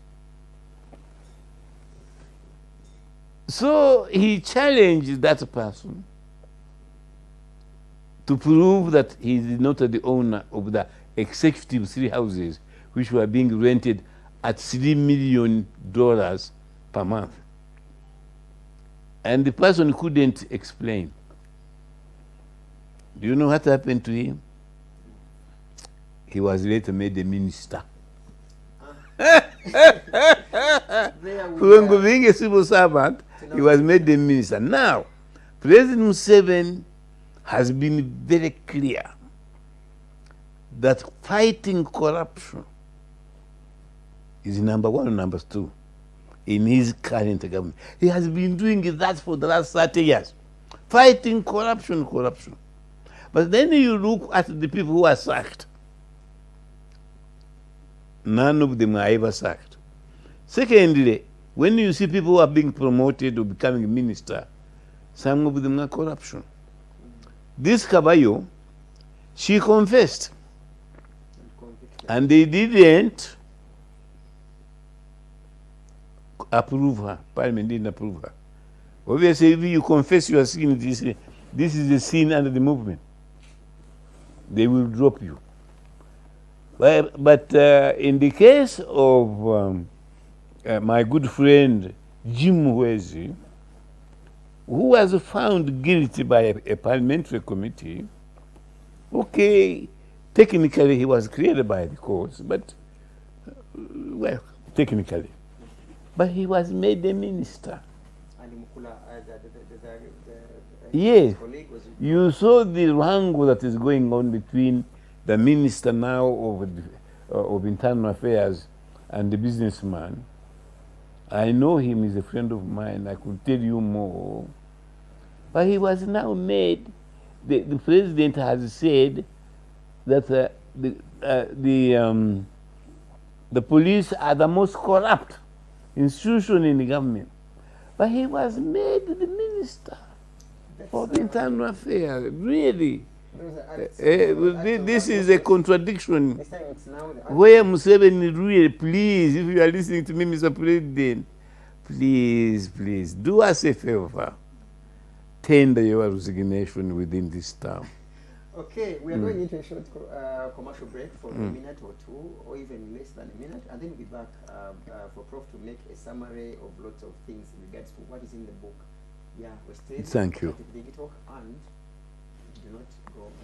So he challenged that person to prove that he is not the owner of the executive three houses which were being rented at $3 million per month. And the person couldn't explain. Do you know what happened to him? He was later made a minister. When being a civil servant, he was made a minister. Now, President Museveni has been very clear that fighting corruption is number one and number two in his current government. He has been doing that for the last 30 years. Fighting corruption. But then you look at the people who are sacked. None of them are ever sacked. Secondly, when you see people who are being promoted or becoming a minister, some of them are corruption. This Kabayo, she confessed. And they didn't approve her. Parliament didn't approve her. Obviously, if you confess your sin, this is a sin under the movement. They will drop you. But in the case of my good friend Jim Wezi, who was found guilty by a parliamentary committee, okay, technically he was cleared by the courts, but, well, technically. But he was made a minister. And Yes, you saw the wrangle that is going on between the minister now of internal affairs and the businessman. I know him, he's a friend of mine, I could tell you more. But he was now made, the president has said that the police are the most corrupt institution in the government. But he was made the minister of internal affairs, really. This is a contradiction. Where Museveni really, please, if you are listening to me, Mr. President, please, do us a favor. Tender your resignation within this term. Okay, we are going into a short commercial break for a minute or two, or even less than a minute, and then we'll be back for Prof to make a summary of lots of things in regards to what is in the book. Yeah, we're still Thank you. Digital, and do not go home.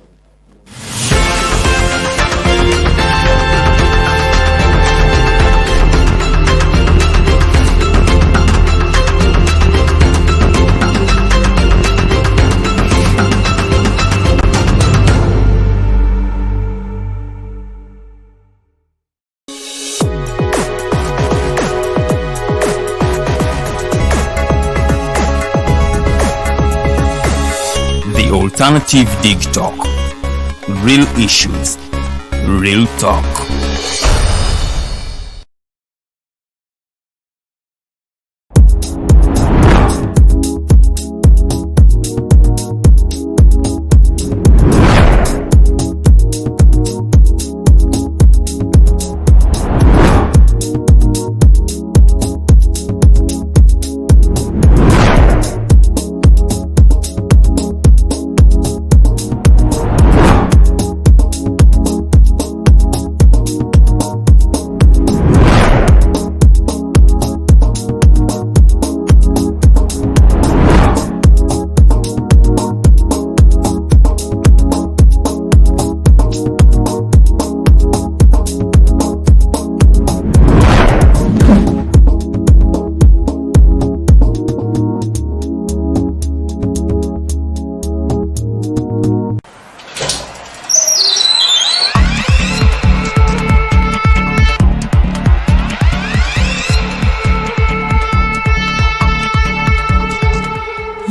Alternative Dig Talk. Real issues, real talk.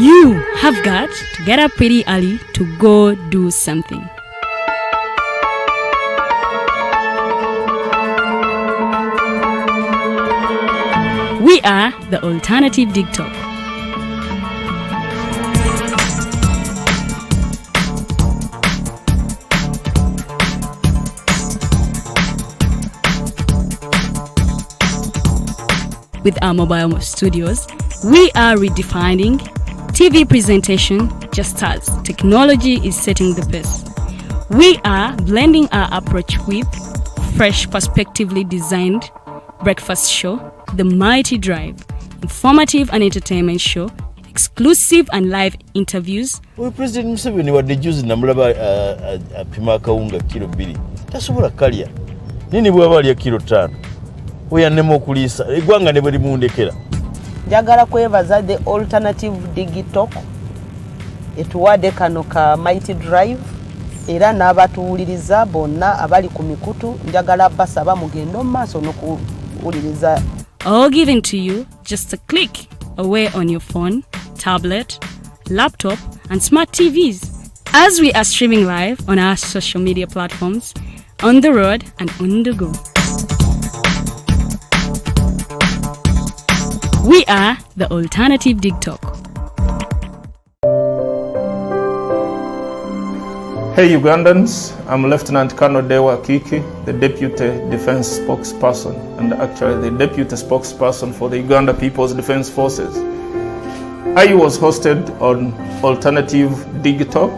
You have got to get up pretty early to go do something. We are the Alternative Dig Talk. With our mobile studios, we are redefining TV presentation just as technology is setting the pace. We are blending our approach with fresh, perspectively designed breakfast show, ThemightyDrive, informative and entertainment show, exclusive and live interviews. We President Museveni wadde juzi namulaba apima akawunga kilo 2 tasobola kalya nini bwaba alya kilo 5 oyannema okuliisa eggwanga ne bwe limundekera. Njagala kwebaza the Alternative Dig Talk etuwadde kano ka Mighty Drive era n'abatuwuliriza bonna abali ku mikutu njagala basaba mugendo maaso n'okuwuliriza. All given to you just a click away on your phone, tablet, laptop and smart TVs as we are streaming live on our social media platforms, on the road and on the go. We are the Alternative Dig Talk. Hey Ugandans, I'm Lieutenant Colonel Dewa Kiki, the Deputy Defense Spokesperson and actually the Deputy Spokesperson for the Uganda People's Defense Forces. I was hosted on Alternative Dig Talk.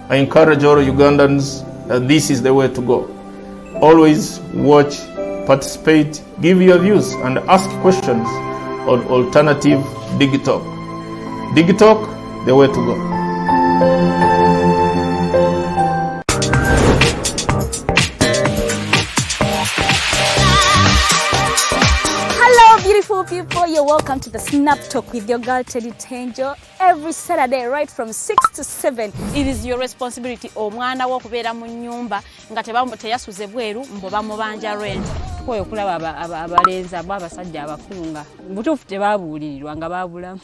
I encourage all Ugandans that this is the way to go. Always watch, participate, give your views and ask questions on Alternative Dig Talk. Dig Talk, the way to go. Beautiful people, you're welcome to the Snap Talk with your girl Teddy Tenjo every Saturday right from 6 to 7. It is your responsibility omwana wo kubeera mu nyumba nga teyasuze bweru mbo bamubanja rent. Koyo kulaba abalenzi abo abasajja abakunga butuufu tebabuulirirwa nga babulamu.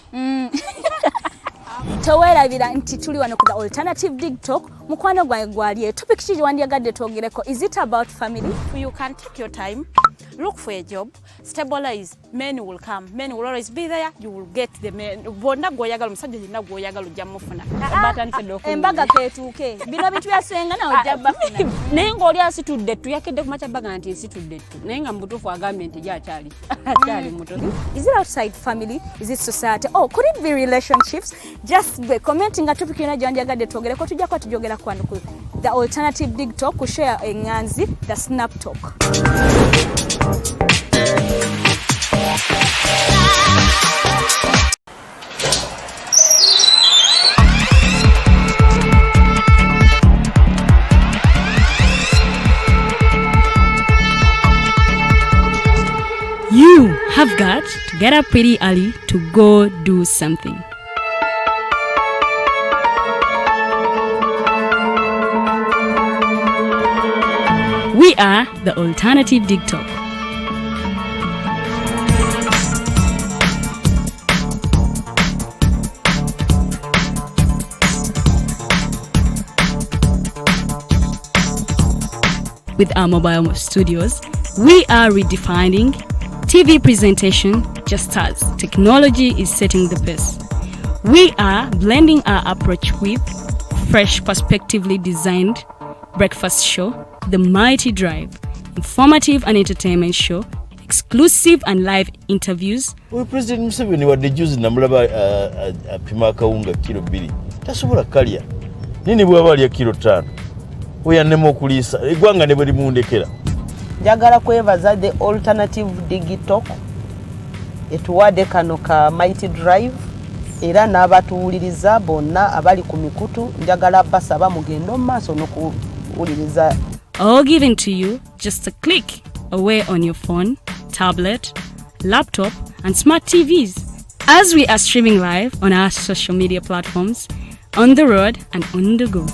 Towerabira nti tuli wano ku the Alternative Dig Talk. Mukwano gwange gwaliye topic kiji wandiyagadde twogereko. Is it about family? You can take your time, look for a job, stabilize, men will come, men will always be there, you will get the men. Bonna goyagala musajja yenna goyagala ojja mufuna. Embaga ketuuke. Bino bitu yasenga na ojja bafuna. Naye ng'oli asitudde tu yakedde ku makyabbaga nti nsitudde tu. Naye nga mutuufu agambye nti gy'akyali. Akyali muto. Is it outside family? Is it society? Oh, could it be relationships? Just be commenting a topic yona gyandiyagadde twogereko tujja kwa tujogera kwano ku the Alternative Dig Talk ku share enganzi the Snap Talk. You have got to get up pretty early to go do something. We are the Alternative Dig Talk. with our mobile studios, we are redefining TV presentation just as technology is setting the pace. We are blending our approach with fresh, perspectively designed breakfast show, ThemightyDrive, informative and entertainment show, exclusive and live interviews. President Museveni wadde juzi namulaba apima akawunga kilo 2 tasobola kalya nini bwaba alya kilo 5 oyannema okuliisa eggwanga ne bwe limundekera. Njagala kwebaza the alternative digital etuwadde kano ka Mighty Drive era n'abatuwuliriza bonna abali ku mikutu njagala basaba mugendo mu maaso n'okuwuliriza. All given to you just a click away on your phone, tablet, laptop and smart TVs as we are streaming live on our social media platforms, on the road and on the go.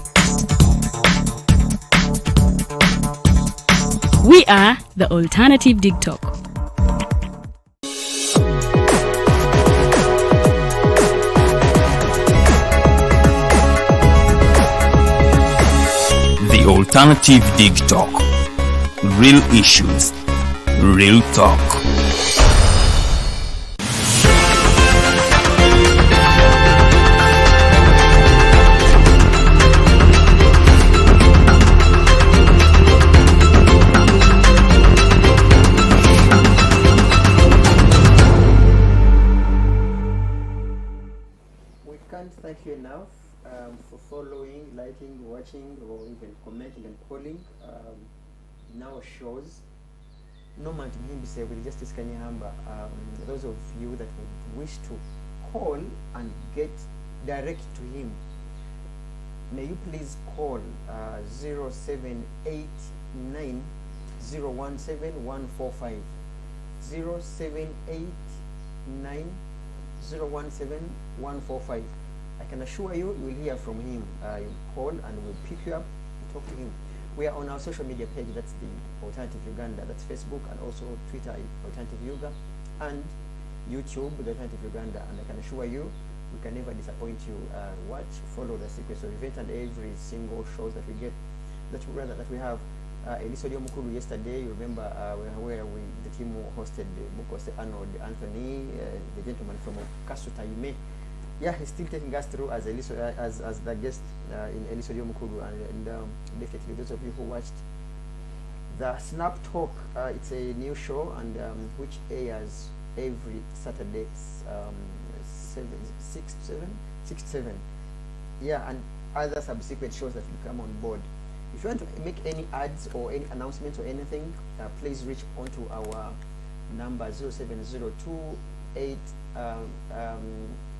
We are the Alternative TikTok. The Alternative TikTok. Real issues, real talk. We can't thank you enough for following, liking, watching, or even commenting and calling in our shows. Norman Tumuhimbise with Justice Kanyeihamba. Those of you that would wish to call and get direct to him, may you please call 0789 017 145. 0789 017 145. I can assure you, you will hear from him. You'll call and we'll pick you up and talk to him. We are on our social media page, that's the Alternative Uganda, that's Facebook, and also Twitter, Alternative Uga, and YouTube, the Alternative Uganda. And I can assure you, we can never disappoint you. Watch, follow the sequence of events and every single shows that we get, that we have. Elisodio Mukulu yesterday, you remember where the team hosted Bukose Arnold Anthony, the gentleman from Kasuta Yume. Yeah, he's still taking us through as the guest in Elisodio Mukulu, and definitely those of you who watched the Snap Talk, it's a new show and which airs every Saturday, 6 to 7. Yeah, and other subsequent shows that will come on board. If you want to make any ads or any announcements or anything, please reach onto our number 0702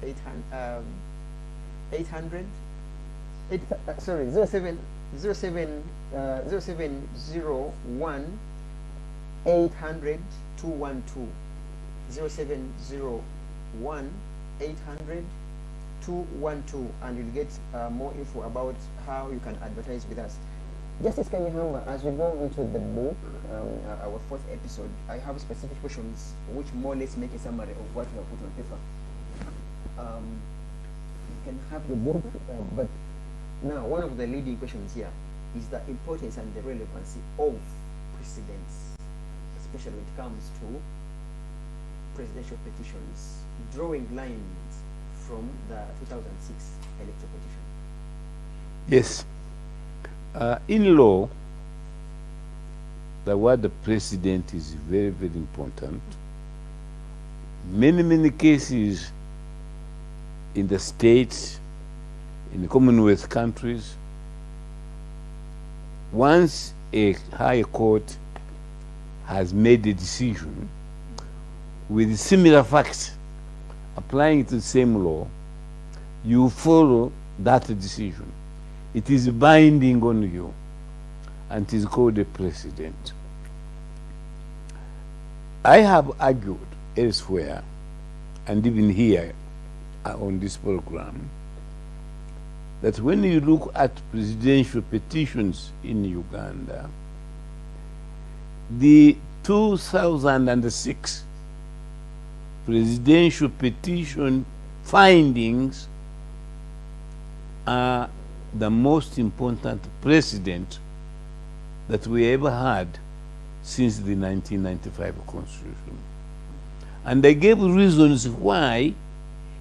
0701 800 212. 0701 800 212, and you'll get more info about how you can advertise with us. Justice Kanyeihamba, as we go into the book, our 4th episode, I have specific questions which more or less make a summary of what we have put on paper. You can have the book, but now one of the leading questions here is the importance and the relevancy of precedents, especially when it comes to presidential petitions, drawing lines from the 2006 electoral petition. Yes. In law, the word the precedent is very, very important. Many cases in the states, in the Commonwealth countries, once a high court has made a decision with similar facts applying to the same law, you follow that decision. It is binding on you, and it is called a precedent. I have argued elsewhere, and even here on this program, that when you look at presidential petitions in Uganda, the 2006 presidential petition findings are the most important precedent that we ever had since the 1995 Constitution. And I gave reasons why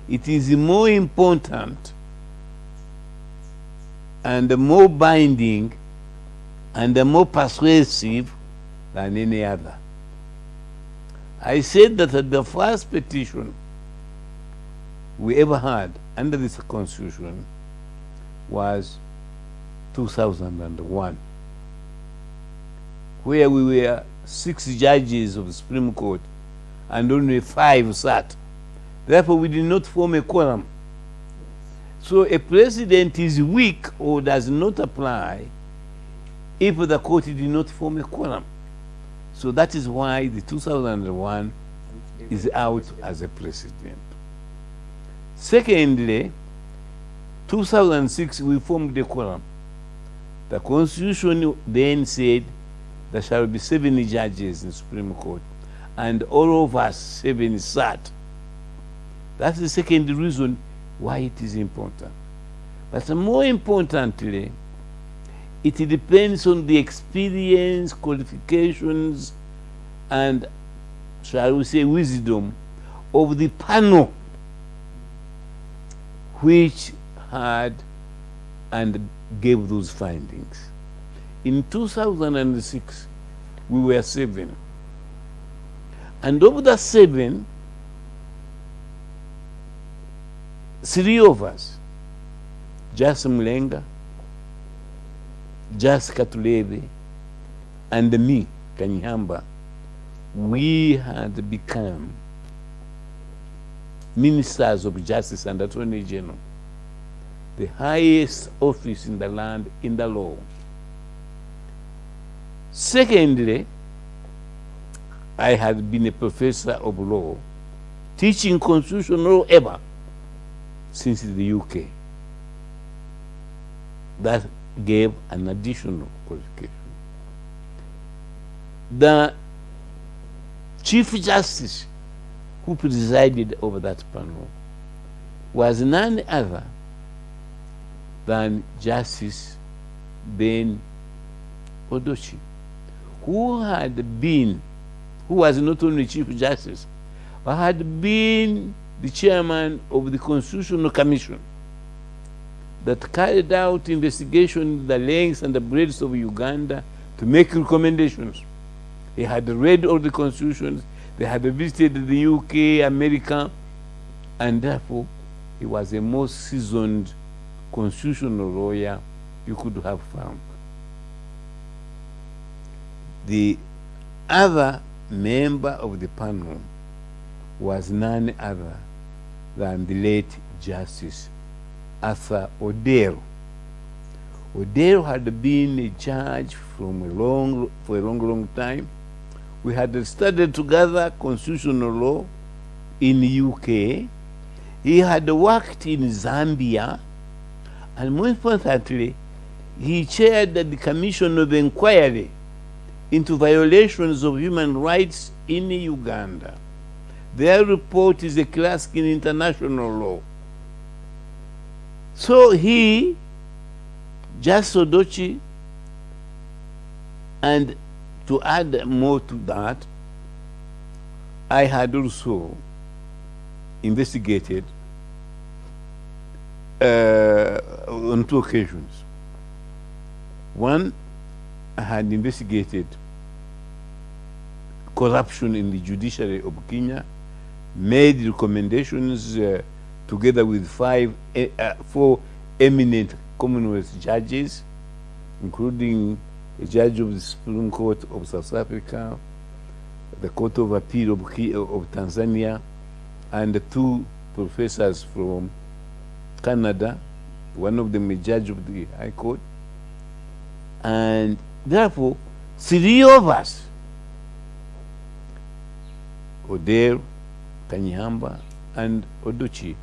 it is more important and more binding and more persuasive than any other. I said that the first petition we ever had under this Constitution was 2001, where we were 6 judges of the Supreme Court and only 5 sat. Therefore, we did not form a quorum. So a president is weak or does not apply if the court did not form a quorum. So that is why the 2001 is out as a precedent. Secondly, 2006 we formed a quorum. The Constitution then said there shall be 7 judges in the Supreme Court, and all of us 7 sat. That's the second reason why it is important. But more importantly, it depends on the experience, qualifications, and, shall we say, wisdom of the panel which had and gave those findings. In 2006, we were 7. And of the 7, 3 of us, Jas Mulenga, Jas Katulebe, and me, Kanyeihamba, we had become ministers of justice and attorney general, the highest office in the land in the law. Secondly, I had been a professor of law, teaching constitutional law ever since the UK. That gave an additional qualification. The Chief Justice who presided over that panel was none other than Justice Ben Odochi, who was not only Chief Justice, but had been the chairman of the Constitutional Commission that carried out investigation in the lengths and the breadth of Uganda to make recommendations. He had read all the constitutions, they had visited the UK, America, and therefore he was a most seasoned constitutional lawyer you could have found. The other member of the panel was none other than the late Justice Arthur Odero. Odero had been a judge for a long time. We had studied together constitutional law in the UK. He had worked in Zambia, and more importantly, he chaired the Commission of Inquiry into violations of human rights in Uganda. Their report is a classic in international law. So he, Justice Odochi, and to add more to that, I had also investigated on 2 occasions. One, I had investigated corruption in the judiciary of Kenya, made recommendations together with 4 eminent Commonwealth judges, including a judge of the Supreme Court of South Africa, the Court of Appeal of Tanzania, and 2 professors from Canada. One of them a judge of the High Court. And therefore, 3 of us, Odero, Kanyeihamba, and Odochi,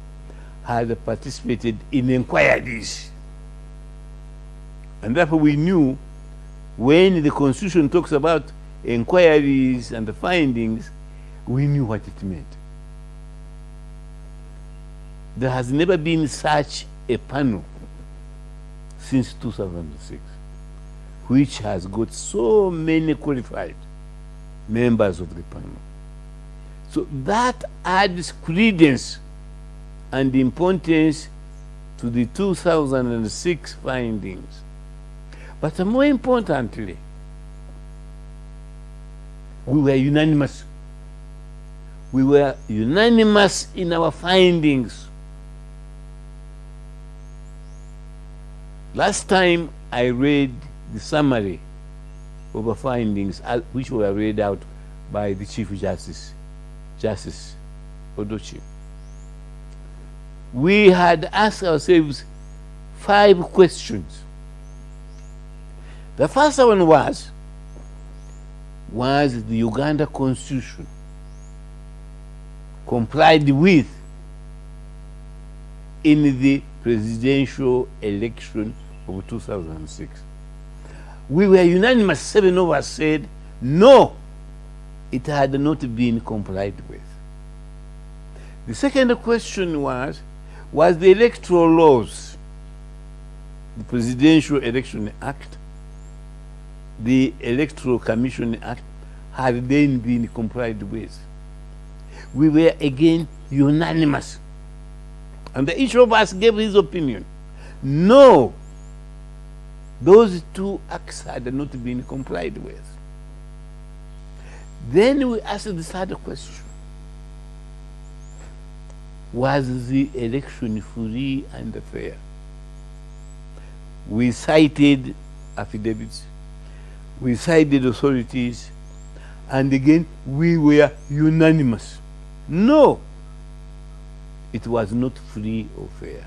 had participated in inquiries. And therefore we knew when the Constitution talks about inquiries and the findings, we knew what it meant. There has never been such a panel since 2006, which has got so many qualified members of the panel. So that adds credence and importance to the 2006 findings. But more importantly, we were unanimous. We were unanimous in our findings. Last time I read the summary of our findings, which were read out by the Chief Justice, Justice Odochi. We had asked ourselves 5 questions. The first one was the Uganda Constitution complied with in the presidential election of 2006? We were unanimous, 7 of us said no, it had not been complied with. The second question was the electoral laws, the Presidential Election Act, the Electoral Commission Act, had then been complied with? We were again unanimous. And each of us gave his opinion. No, those 2 acts had not been complied with. Then we asked the third question. Was the election free and fair? We cited affidavits, we cited authorities, and again we were unanimous. No, it was not free or fair.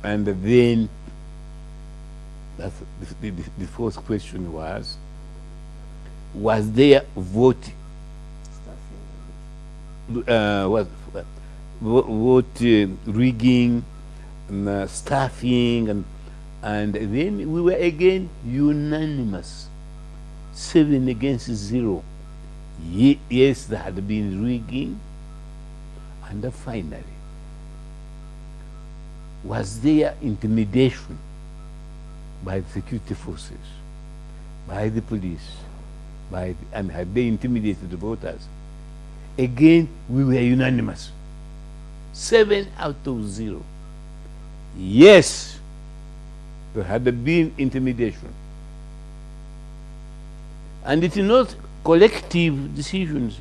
And then that's the fourth question was there vote rigging, staffing, and then we were again unanimous, 7 against 0. Yes, there had been rigging. And finally, was there intimidation by the security forces, by the police, and had they intimidated the voters? Again, we were unanimous, 7 out of 0. Yes, there had been intimidation. And it's not collective decisions.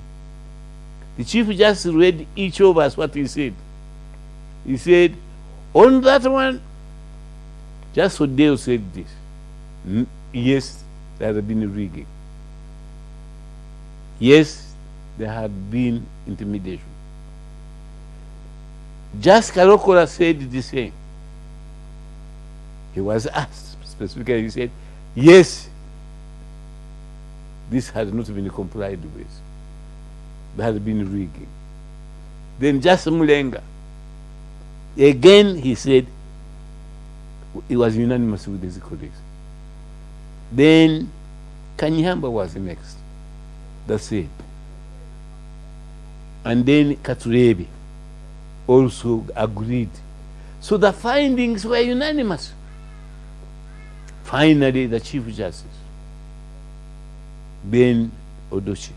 The Chief just read each of us what he said. He said, on that one, just Odell said this. Yes, there had been rigging. Yes, there had been intimidation. Just Karokola said the same. He was asked specifically, he said, yes, this had not been complied with. There had been rigging. Then just Mulenga, again he said, he was unanimous with his colleagues. Then Kanyeihamba was next. That's it. And then Katurebe also agreed. So the findings were unanimous. Finally, the Chief Justice, Ben Odochi,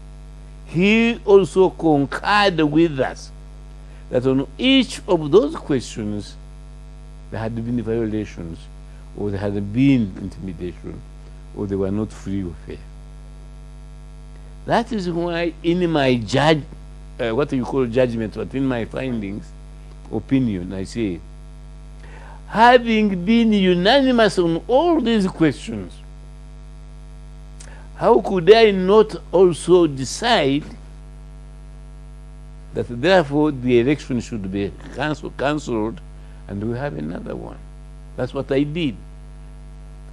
he also concurred with us that on each of those questions there had been violations, or there had been intimidation, or they were not free or fair. That is why in my what you call judgment, but in my findings, opinion, I say, having been unanimous on all these questions, how could I not also decide that therefore the election should be cancelled and we have another one? That's what I did.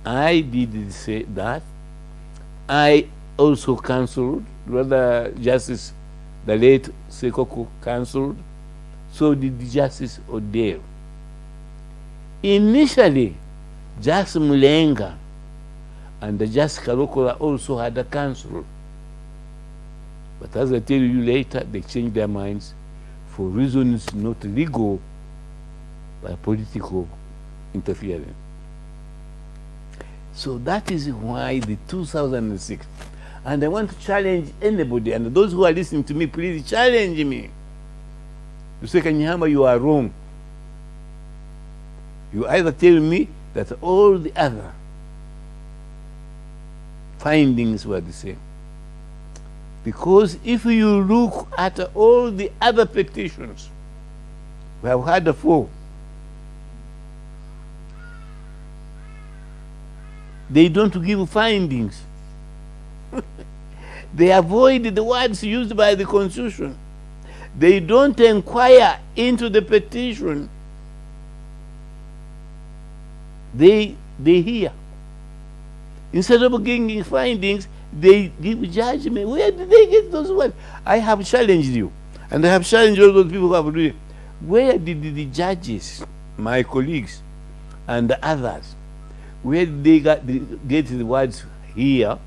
I did say that. I also cancelled, rather Justice, the late Sekoko cancelled, so did Justice Odell. Initially, Justice Mulenga and the Justice Karokola also had a cancel. But as I tell you later, they changed their minds for reasons not legal, but political interference. So that is why the 2006. And I want to challenge anybody, and those who are listening to me, please challenge me. You say, Kanyeihamba, you are wrong. You either tell me that all the other findings were the same. Because if you look at all the other petitions, we have had 4. They don't give findings. They avoid the words used by the Constitution. They don't inquire into the petition. They hear. Instead of giving findings, they give judgment. Where did they get those words? I have challenged you, and I have challenged all those people who have read it. Where did the judges, my colleagues, and the others, where did they get the words here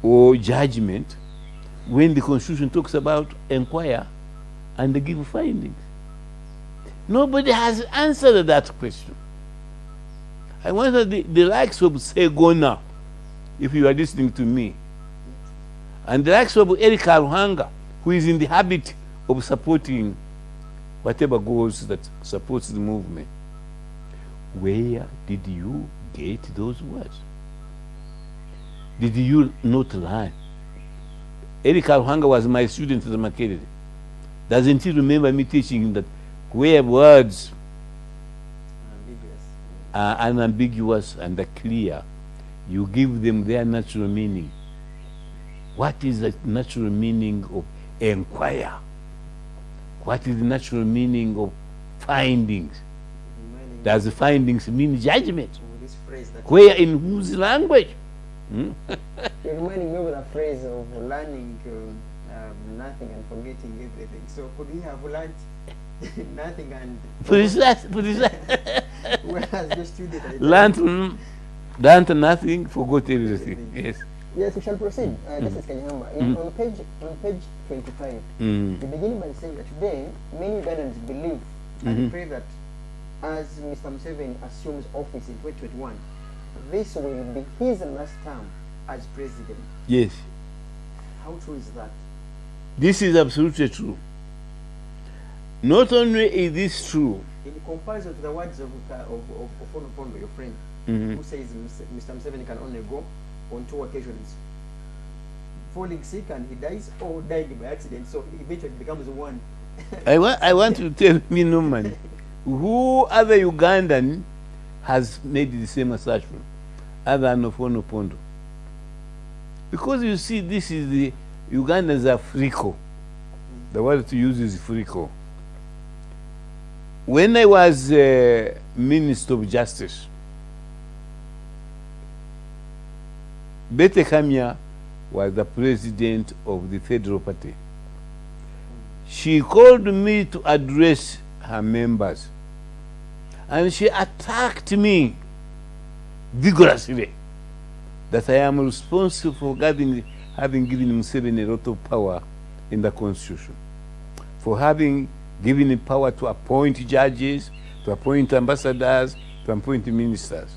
or judgment when the Constitution talks about inquire and give findings? Nobody has answered that question. I want the likes of Segona, if you are listening to me, and the likes of Eric Aruhanga, who is in the habit of supporting whatever goes that supports the movement. Where did you get those words? Did you not learn? Eric Aruhanga was my student at the Makerere. Doesn't he remember me teaching him that where words are unambiguous and are clear, you give them their natural meaning? What is the natural meaning of inquire? What is the natural meaning of findings? Does the findings mean judgment? Where, in whose language? You're reminding me of the phrase of learning nothing and forgetting everything. So could we have learned nothing and whereas your student learned nothing, forgot everything. Yes. Yes, we shall proceed. This is Kanyeihamba. On page 25, you begin by saying that today many Ugandans believe and pray that as Mr. Museveni assumes office in 2021, this will be his last term as president. Yes. How true is that? This is absolutely true. Not only is this true, in comparison to the words of Ofonopondo, your friend, who says Mr. Museveni can only go on 2 occasions, falling sick and he dies, or dying by accident, so eventually becomes one. I want to tell me, Norman, who other Ugandan has made the same assertion other than Ofonopondo? Because you see, this is the Ugandans are frico. The word to use is frico. When I was Minister of Justice, Bete Kamya was the president of the Federal Party. She called me to address her members, and she attacked me vigorously that I am responsible for having given Museveni a lot of power in the Constitution, for having given him power to appoint judges, to appoint ambassadors, to appoint ministers.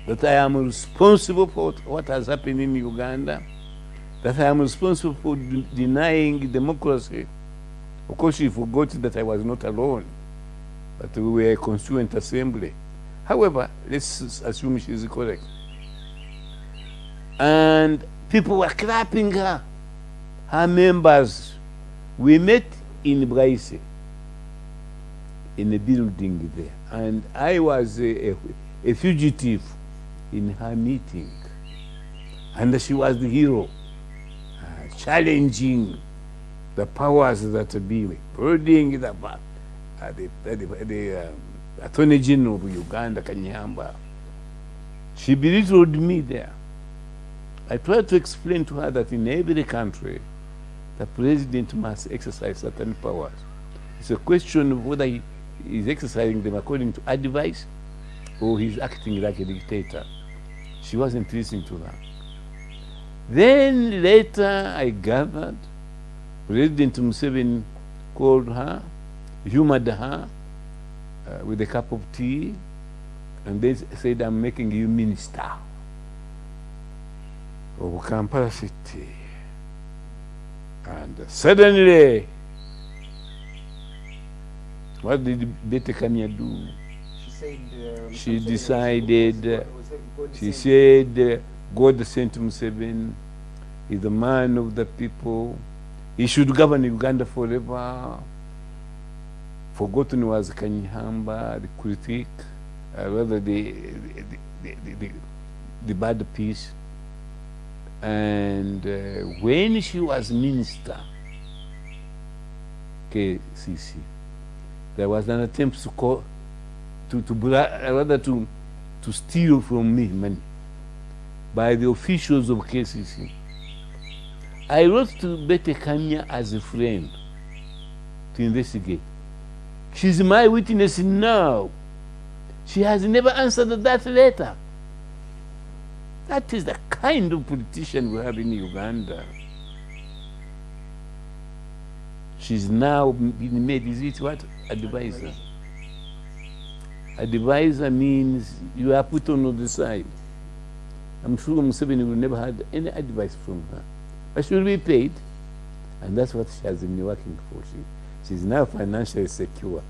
That I am responsible for what has happened in Uganda, that I am responsible for denying democracy. Of course, she forgot that I was not alone, but we were a constituent assembly. However, let's assume she is correct. And people were clapping her, her members. We met in Bryce, in a building there, and I was a fugitive in her meeting, and she was the hero, challenging the powers that be, including the Attorney General of Uganda, Kanyeihamba. She belittled me there. I tried to explain to her that in every country, the president must exercise certain powers. It's a question of whether he is exercising them according to advice or he's acting like a dictator. She wasn't listening to that. Then later I gathered, President Museveni called her, humored her with a cup of tea, and they said, I'm making you minister of Kampala City. And suddenly, what did Betty Kanya do? She said... she decided, she said, God sent Museveni, he's the man of the people, he should govern Uganda forever. Forgotten was Kanyeihamba, the critic, rather the bad piece. And when she was minister, KCC, there was an attempt to call, to steal from me money by the officials of KCC. I wrote to Betty Kanya as a friend to investigate. She's my witness now. She has never answered that letter. That is the kind of politician we have in Uganda. She's now been made, is it what? Advisor. Advisor means you are put on the side. I'm sure Museveni will never have any advice from her. But she will be paid, and that's what she has been working for. She's now financially secure.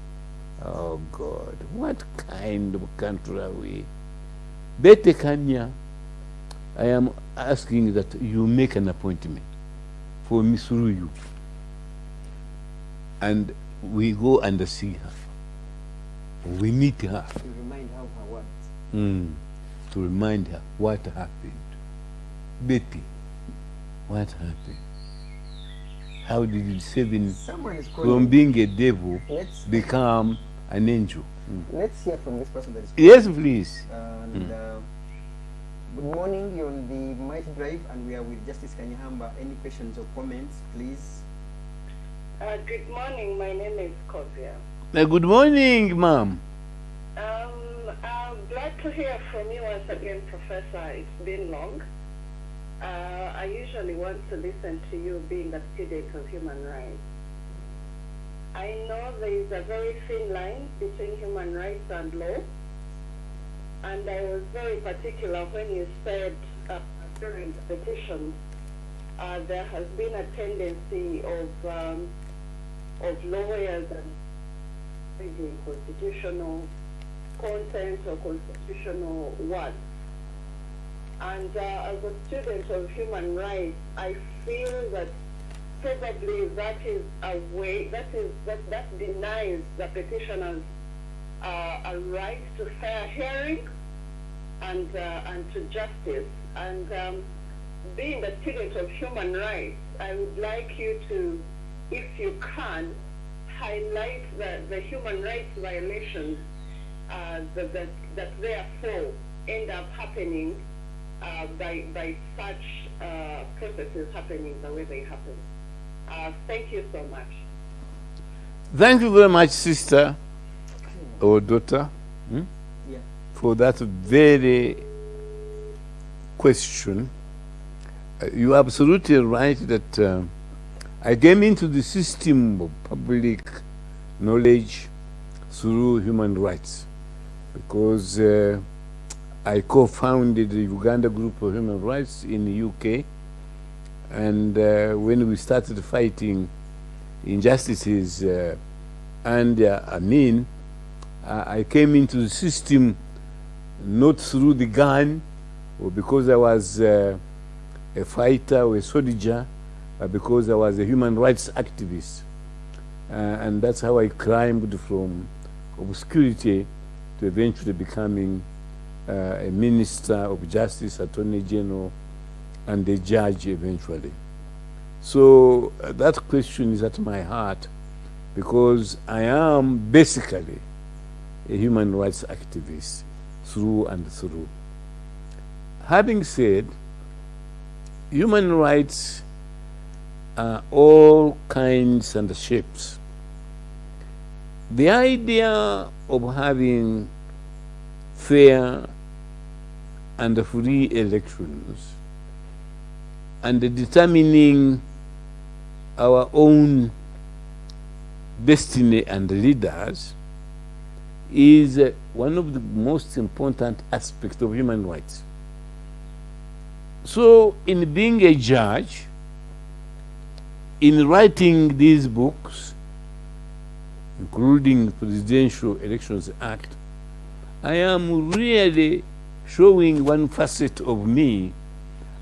Oh God, what kind of country are we? Betty Kanya, I am asking that you make an appointment for me through you. And we go and see her. We meet her. To remind her of her words. To remind her what happened. Betty, what happened? How did Museveni, from being a devil, become an angel? Let's hear from this person that is Yes, please. Good morning, you're on the Mighty Drive, and we are with Justice Kanyeihamba. Any questions or comments, please? Good morning, my name is Kovia. Good morning, ma'am. I'm glad to hear from you once again, Professor. It's been long. I usually want to listen to you being a student of human rights. I know there is a very thin line between human rights and law, and I was very particular when you said during the petition there has been a tendency of lawyers and reading constitutional content or constitutional words. And as a student of human rights, I feel that probably that is a way, that denies the petitioners a right to fair hearing and to justice. And being a student of human rights, I would like you to, if you can, highlight the human rights violations that therefore end up happening by such processes happening the way they happen. Thank you so much. Thank you very much, sister or daughter, for that very question. You are absolutely right that I came into the system of public knowledge through human rights because I co-founded the Uganda Group of Human Rights in the UK, and when we started fighting injustices I came into the system not through the gun or because I was a fighter or a soldier, but because I was a human rights activist. And that's how I climbed from obscurity to eventually becoming a minister of justice, attorney general, and a judge eventually. So that question is at my heart because I am basically a human rights activist through and through. Having said, human rights are all kinds and shapes. The idea of having fair and free elections and determining our own destiny and leaders is one of the most important aspects of human rights. So, in being a judge, in writing these books, including the Presidential Elections Act, I am really showing one facet of me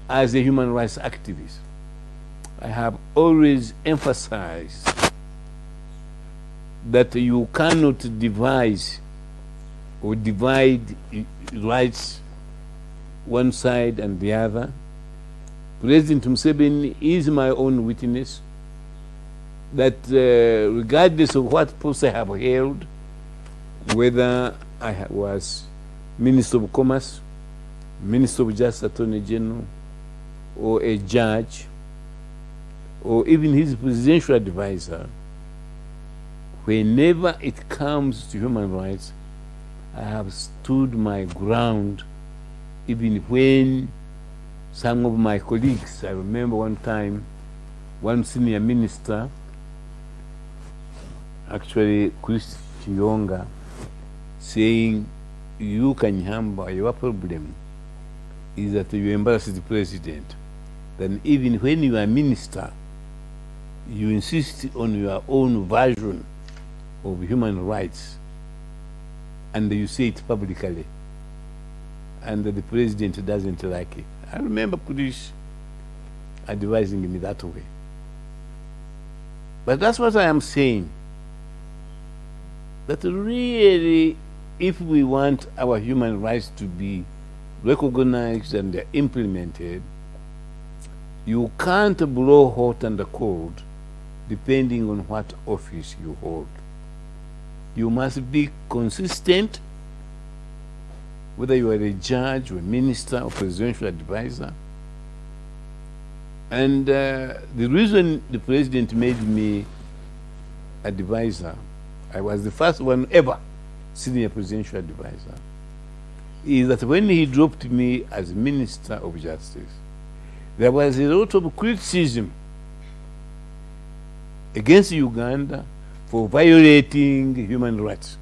as a human rights activist. I have always emphasized that you cannot devise or divide rights one side and the other. President Museveni is my own witness that regardless of what post I have held, whether I was Minister of Commerce, Minister of Justice, Attorney General, or a judge, or even his presidential advisor, whenever it comes to human rights, I have stood my ground, even when some of my colleagues, I remember one time, one senior minister, actually Chris Chiyonga, saying, you Kanyeihamba, your problem is that you embarrass the president. Then even when you are a minister, you insist on your own version of human rights, and you say it publicly, and the president doesn't like it. I remember Kudish advising me that way. But that's what I am saying, that really, if we want our human rights to be recognized and implemented, you can't blow hot and cold depending on what office you hold. You must be consistent, whether you are a judge or a minister or presidential advisor. And the reason the president made me advisor, I was the first one ever senior presidential advisor, is that when he dropped me as Minister of Justice, there was a lot of criticism against Uganda for violating human rights.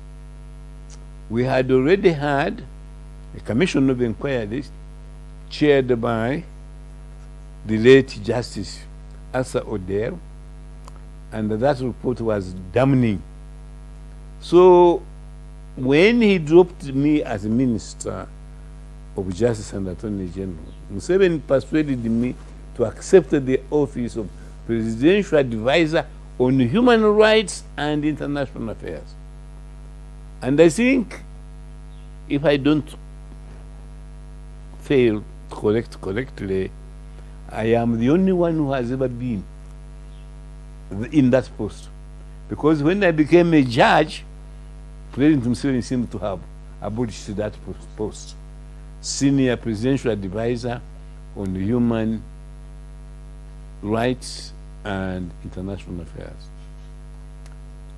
We had already had a commission of inquiry chaired by the late Justice Asa Odero, and that report was damning. So when he dropped me as Minister of Justice and Attorney General, Museveni persuaded me to accept the office of Presidential Advisor on Human Rights and International Affairs. And I think if I don't fail to correct correctly, I am the only one who has ever been in that post. Because when I became a judge, President Museveni seemed to have abolished that post. Senior Presidential Advisor on Human Rights and International Affairs.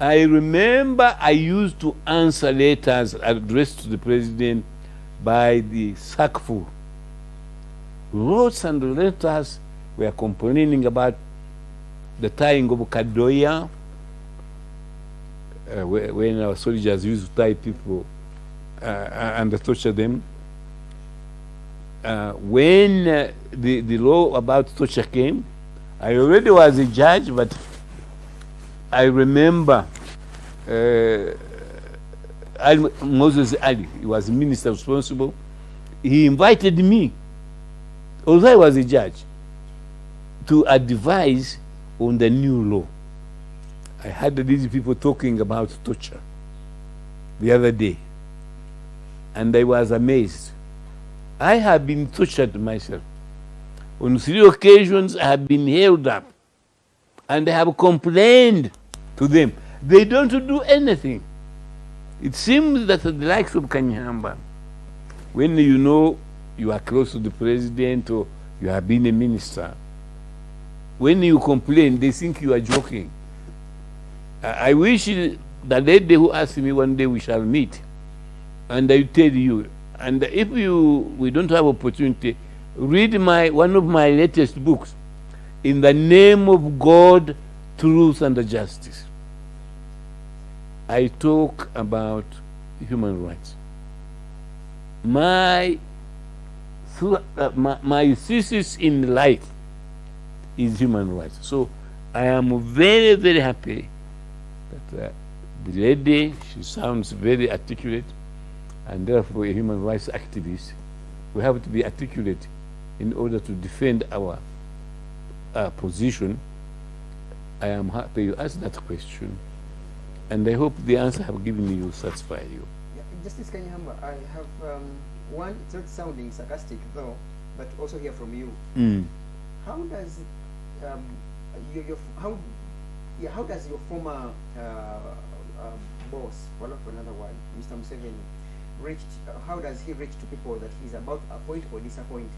I remember I used to answer letters addressed to the President by the sackful. Lots and letters were complaining about the tying of Kadoya, when our soldiers used to tie people and torture them. When the law about torture came, I already was a judge, but I remember Moses Ali, he was the minister responsible. He invited me, although I was a judge, to advise on the new law. I heard these people talking about torture the other day, and I was amazed. I have been tortured myself. On 3 occasions, I have been held up, and I have complained to them. They don't do anything. It seems that the likes of Kanyeihamba, when you know you are close to the president or you have been a minister, when you complain, they think you are joking. I wish the lady who asked me one day we shall meet, and I tell you, and if we don't have opportunity, read one of my latest books, In the Name of God, Truth and Justice. I talk about human rights. My thesis in life is human rights. So I am very, very happy that the lady, she sounds very articulate, and therefore a human rights activist. We have to be articulate in order to defend our position. I am happy you asked that question, and I hope the answer I have given you satisfy you. Yeah, Justice Kanyeihamba, I have one, it's not sounding sarcastic though, but also hear from you. How does how does your former boss, for another word, Mr. Museveni, how does he reach to people that he's about to appoint or disappoint?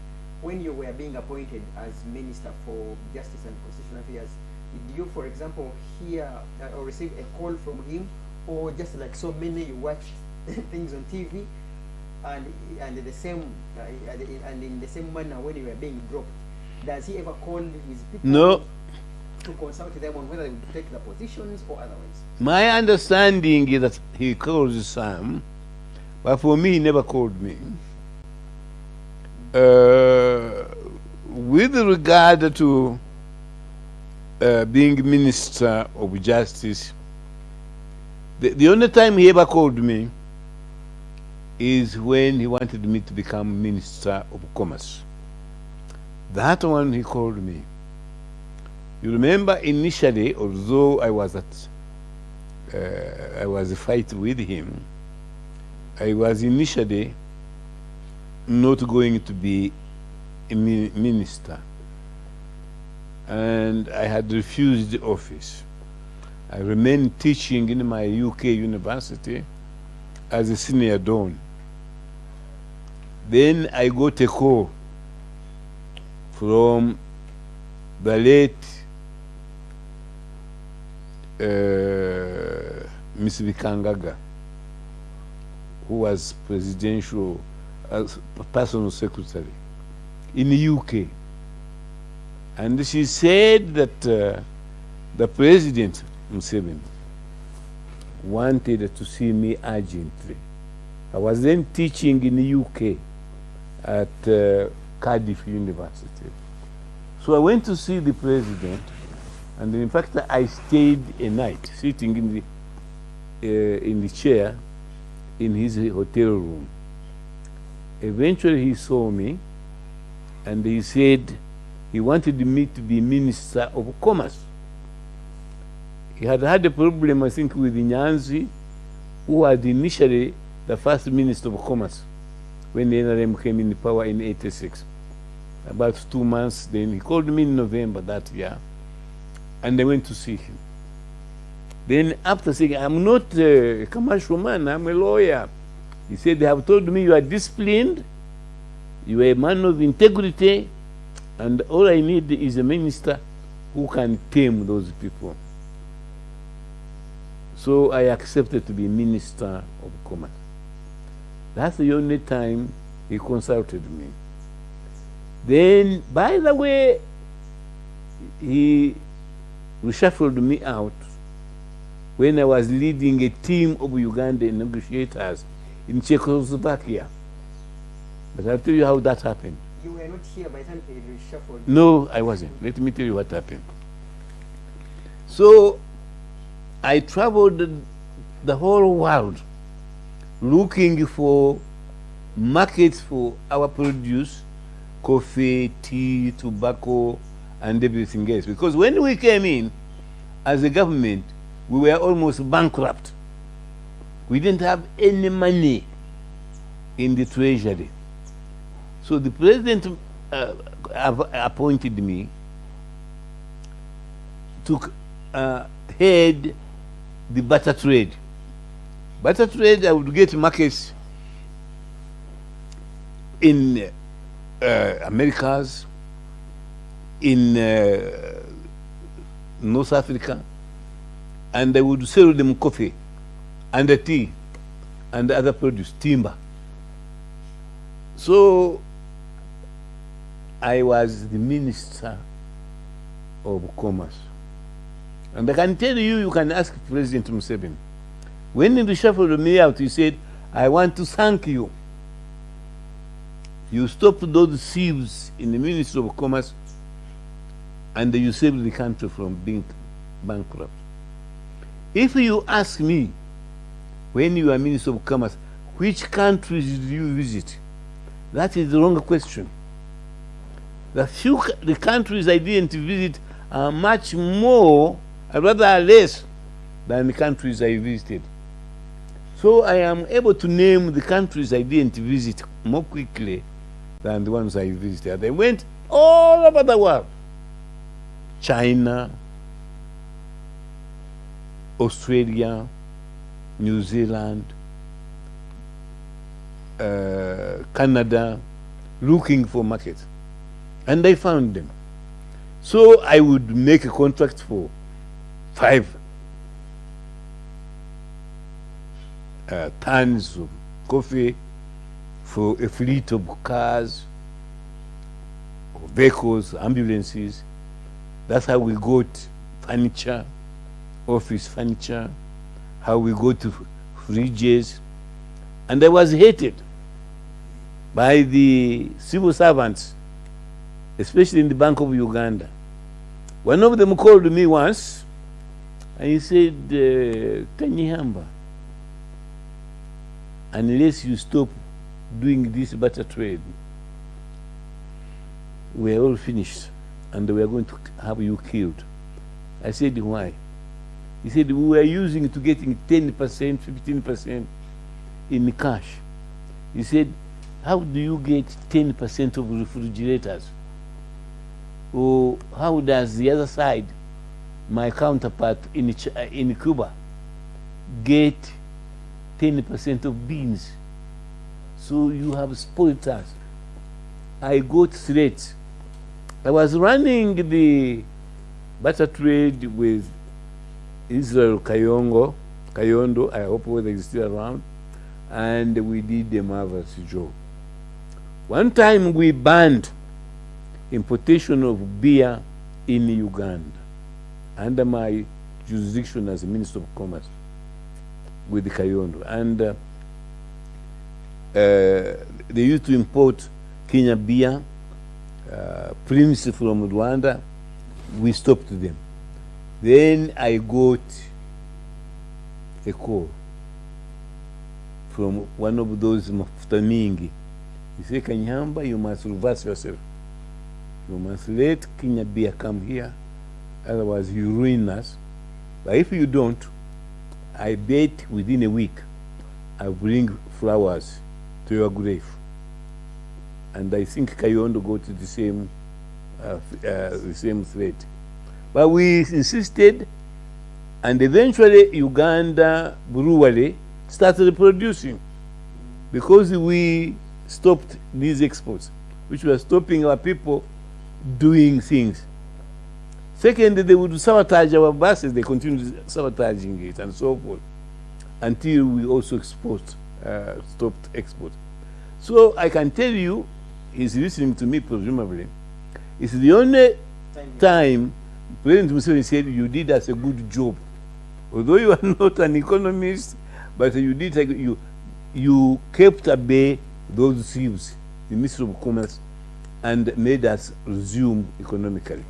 When you were being appointed as Minister for Justice and Constitutional Affairs, did you, for example, hear or receive a call from him, or just like so many, you watch things on TV, and the same and in the same manner when you were being dropped, does he ever call his people? No. To consult them on whether they would take the positions or otherwise? My understanding is that he calls some, but for me, he never called me. With regard to being Minister of Justice, the only time he ever called me is when he wanted me to become Minister of Commerce. That one he called me. You remember initially, although I was fighting with him, I was initially not going to be a minister, and I had refused the office. I remained teaching in my UK university as a senior don. Then I got a call from the late Miss Vikangaga, who was presidential personal secretary in the UK, and she said that the president Museveni wanted to see me urgently. I was then teaching in the UK at Cardiff University, so I went to see the president. And in fact, I stayed a night sitting in the chair in his hotel room. Eventually, he saw me, and he said he wanted me to be Minister of Commerce. He had had a problem, I think, with Nyanzi, who was initially the first Minister of Commerce when the NRM came in power in '86. About 2 months, then he called me in November that year, and I went to see him. Then after saying, I'm not a commercial man, I'm a lawyer. He said, they have told me you are disciplined, you are a man of integrity, and all I need is a minister who can tame those people. So I accepted to be Minister of Commerce. That's the only time he consulted me. Then, by the way, he reshuffled me out when I was leading a team of Ugandan negotiators in Czechoslovakia. But I'll tell you how that happened. You were not here by the time he reshuffled? No, I wasn't. Let me tell you what happened. So, I traveled the whole world looking for markets for our produce, coffee, tea, tobacco, and everything else. Because when we came in as a government, we were almost bankrupt. We didn't have any money in the treasury. So the president appointed me to head the butter trade. Butter trade, I would get markets in Americas, in North Africa, and I would sell them coffee and the tea and other produce, timber. So I was the Minister of Commerce. And I can tell you, you can ask President Museveni. When he reshuffled me out, he said, I want to thank you. You stopped those thieves in the Ministry of Commerce and you saved the country from being bankrupt. If you ask me, when you are Minister of Commerce, which countries did you visit? That is the wrong question. The countries I didn't visit are much more, rather less, than the countries I visited. So I am able to name the countries I didn't visit more quickly than the ones I visited. I went all over the world. China, Australia, New Zealand, Canada, looking for markets. And I found them. So I would make a contract for 5 tons of coffee for a fleet of cars, vehicles, ambulances. That's how we got furniture, office furniture, how we got fridges. And I was hated by the civil servants, especially in the Bank of Uganda. One of them called me once and he said, Kanyeihamba, unless you stop doing this butter trade, we are all finished and we are going to have you killed. I said, why? He said, we are using to getting 10%, 15% in cash. He said, how do you get 10% of refrigerators? Or how does the other side, my counterpart in Cuba, get 10% of beans? So you have spoiled us. I got threats. I was running the butter trade with Israel Kayondo, I hope whether he's still around, and we did a marvelous job. One time we banned importation of beer in Uganda under my jurisdiction as Minister of Commerce with the Kayondo. And they used to import Kenya beer, Prince from Rwanda. We stopped them. Then I got a call from one of those mafuta mingi. He said, Kanyeihamba, you must reverse yourself. You must let Kenya beer come here, otherwise you ruin us. But if you don't, I bet within a week I'll bring flowers to your grave. And I think Kayondo got the same threat. But we insisted, and eventually Uganda brewery started producing because we stopped these exports, which were stopping our people doing things. Second, they would sabotage our buses. They continued sabotaging it and so forth until we also stopped export. So I can tell you, he's listening to me presumably, it's the only time President Museveni said, you did us a good job. Although you are not an economist, but you kept at bay those thieves, the Ministry of Commerce, and made us resume economically.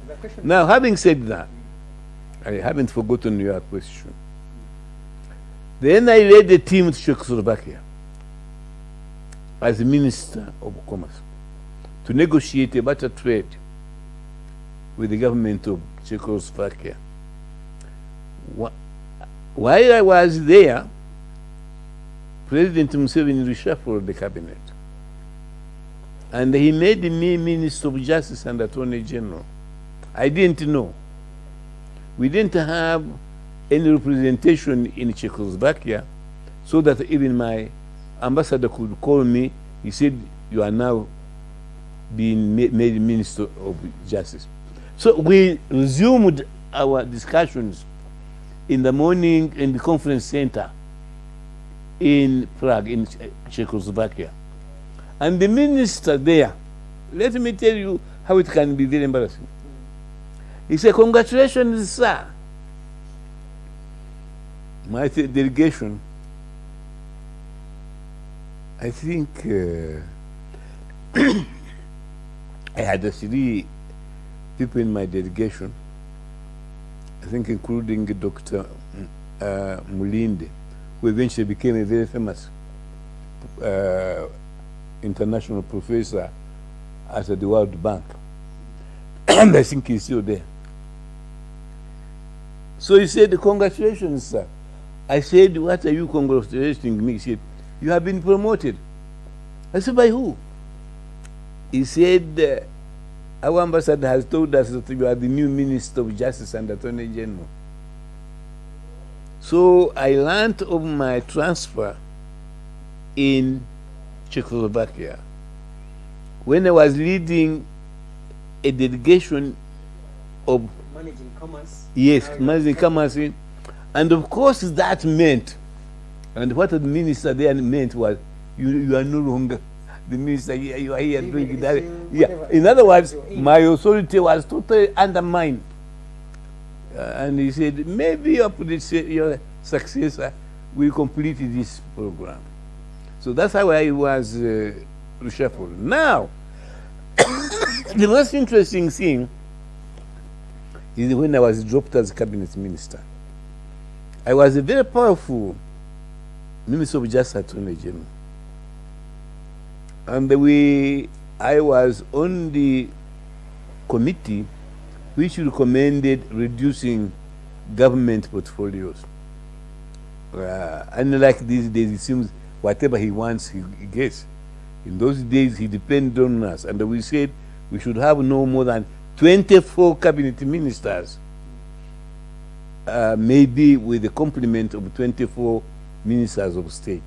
Now, having said that, I haven't forgotten your question. Then I led the team to Czechoslovakia as the Minister of Commerce to negotiate a better trade with the government of Czechoslovakia. While I was there, President Museveni reshuffled the cabinet. And he made me Minister of Justice and Attorney General. I didn't know. We didn't have any representation in Czechoslovakia, so that even my ambassador could call me. He said, you are now being made Minister of Justice. So we resumed our discussions in the morning in the conference center in Prague, in Czechoslovakia. And the minister there, let me tell you how it can be very embarrassing. He said, congratulations, sir. My delegation I think I had 3 people in my delegation, I think including Dr. Mulinde, who eventually became a very famous international professor at the World Bank. And I think he's still there. So he said, congratulations, sir. I said, what are you congratulating me? He said, you have been promoted. I said, by who? He said, our ambassador has told us that you are the new Minister of Justice and Attorney General. So I learned of my transfer in Czechoslovakia when I was leading a delegation of Managing commerce. Yes, managing commerce. And of course that meant, and what the minister there meant was, you are no longer the minister, you are here doing that. Yeah. In other words, my authority was totally undermined. And he said, maybe your successor will complete this program. So that's how I was reshuffled. Now, the most interesting thing is when I was dropped as cabinet minister. I was a very powerful Minister of Justice Attorney General. And I was on the committee which recommended reducing government portfolios. Unlike these days, it seems whatever he wants, he gets. In those days, he depended on us. And we said we should have no more than 24 cabinet ministers, maybe with the complement of 24 ministers of state.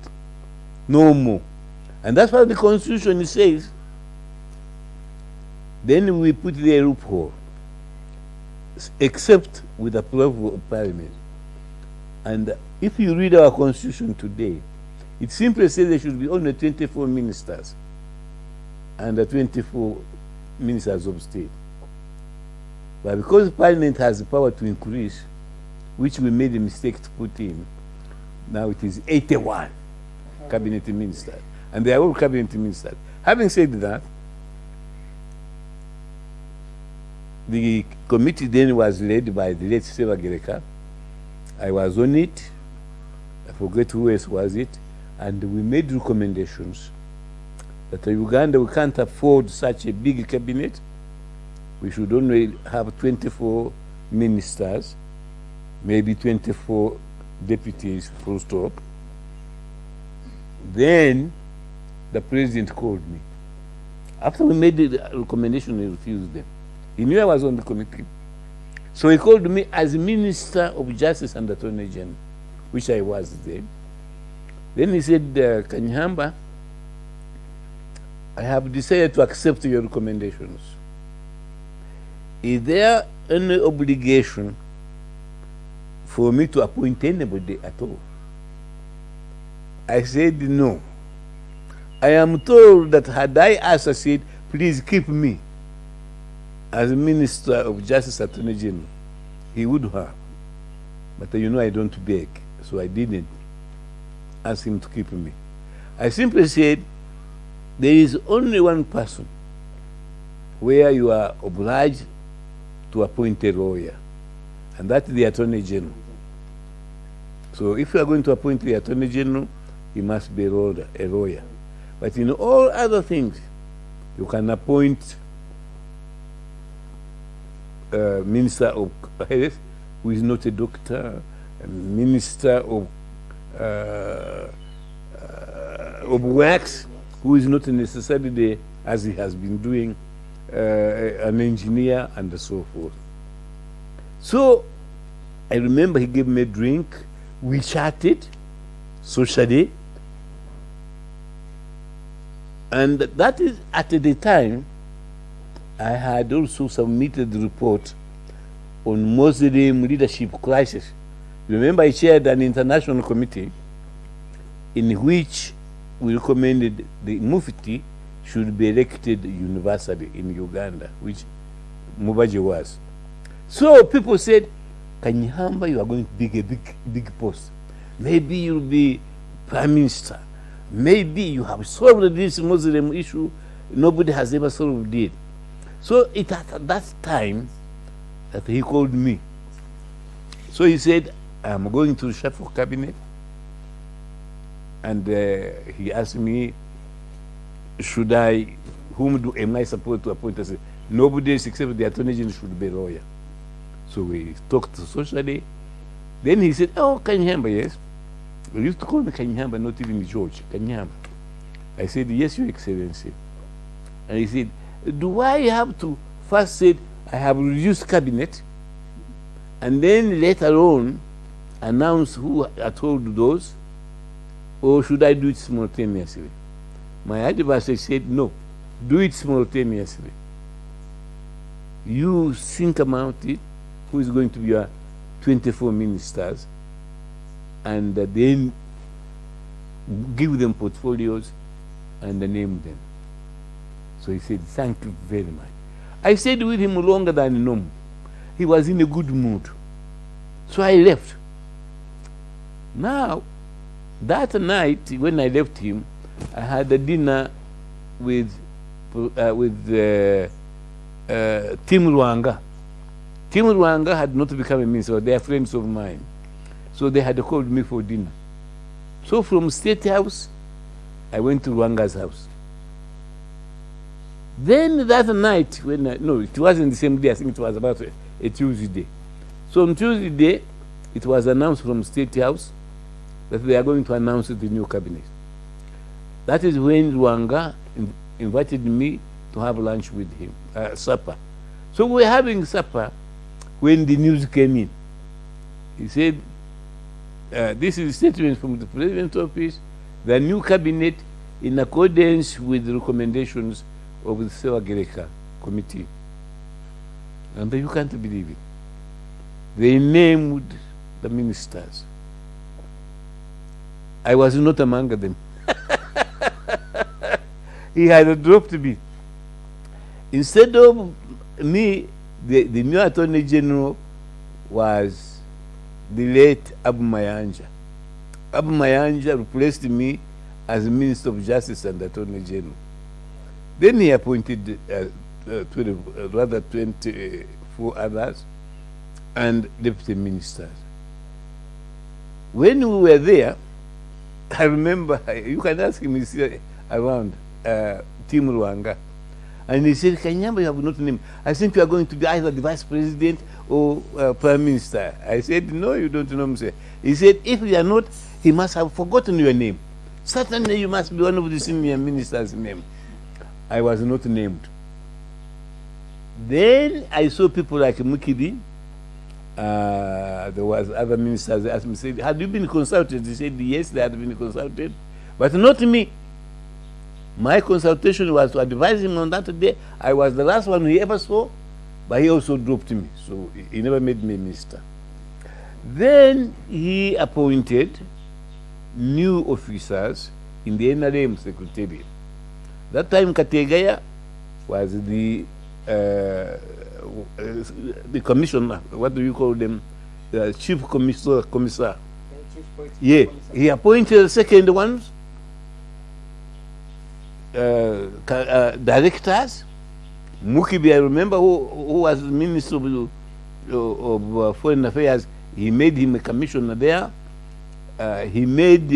No more. And that's what the Constitution says. Then we put the loophole, except with approval of Parliament. And if you read our Constitution today, it simply says there should be only 24 ministers and 24 ministers of state. But because Parliament has the power to increase, which we made a mistake to put in, now it is 81 cabinet ministers. And they are all cabinet ministers. Having said that, the committee then was led by the late Seva Gereka. I was on it. I forget who else was it. And we made recommendations that Uganda, we can't afford such a big cabinet. We should only have 24 ministers, maybe 24 deputies, full stop. Then the president called me. After we made the recommendation, he refused them. He knew I was on the committee. So he called me as Minister of Justice and Attorney General, which I was then. Then he said, Kanyeihamba, I have decided to accept your recommendations. Is there any obligation for me to appoint anybody at all? I said, no. I am told that had I asked, I said, please keep me as Minister of Justice Attorney General, he would have. But you know I don't beg, so I didn't ask him to keep me. I simply said, there is only one person where you are obliged to appoint a lawyer, and that's the Attorney General. So if you are going to appoint the Attorney General, he must be a lawyer. But in all other things, you can appoint Minister of Health, who is not a doctor, a Minister of Works, who is not necessarily, as he has been doing, an engineer, and so forth. So I remember he gave me a drink, we chatted socially, and that is at the time I had also submitted the report on Muslim leadership crisis. Remember, I chaired an international committee in which we recommended the Mufti should be elected universally in Uganda, which Mubaji was. So people said, Kanyeihamba, you are going to be a big post. Maybe you'll be Prime Minister. maybe you have solved this Muslim issue. Nobody has ever solved it. So it at that time that he called me. So he said, I'm going to shuffle cabinet. And he asked me, am I supposed to appoint? I said, nobody else except the Attorney General should be a lawyer. So we talked socially. Then he said, oh, Kanyeihamba, yes. They used to call me Kanyeihamba, not even George, Kanyeihamba. I said, yes, Your Excellency. And he said, do I have to first say I have reduced cabinet and then later on announce who I told those, or should I do it simultaneously? My advisor said, no, do it simultaneously. You think about it, who is going to be your 24 ministers, and then give them portfolios and name them. So he said, thank you very much. I stayed with him longer than normal. He was in a good mood. So I left. Now, that night, when I left him, I had a dinner with Tim Rwanga. Tim Rwanga had not become a minister, they are friends of mine. So they had called me for dinner. So from State House, I went to Rwanga's house. Then that night, no, it wasn't the same day, I think it was about a Tuesday. So on Tuesday, it was announced from State House that they are going to announce the new cabinet. That is when Rwanga invited me to have lunch with him, supper. So we were having supper when the news came in. He said, this is a statement from the President's office, the new cabinet in accordance with the recommendations of the Sewa Gereka committee. And you can't believe it. They named the ministers. I was not among them. He had dropped me. Instead of me, the new Attorney General was the late Abu Mayanja. Abu Mayanja replaced me as Minister of Justice and Attorney General. Then he appointed 24 others and deputy ministers. When we were there, I remember, you can ask him, he's around, Tim Rwanga. And he said, Kanyeihamba, you have not named. I think you are going to be either the vice president or prime minister. I said, no, you don't know me. He said, if you are not, he must have forgotten your name. Certainly you must be one of the senior ministers' name. I was not named. Then I saw people like Mukibi. There was other ministers. They asked me, said, had you been consulted? He said, yes, they had been consulted, but not me. My consultation was to advise him on that day. I was the last one he ever saw, but he also dropped me, so he never made me minister. Then he appointed new officers in the NRM Secretariat. That time Kategaya was the commissioner, what do you call them? Chief Commissar. Yeah, he appointed the second ones, directors. Mukibi, I remember, who was Minister of Foreign Affairs, he made him a commissioner there. He made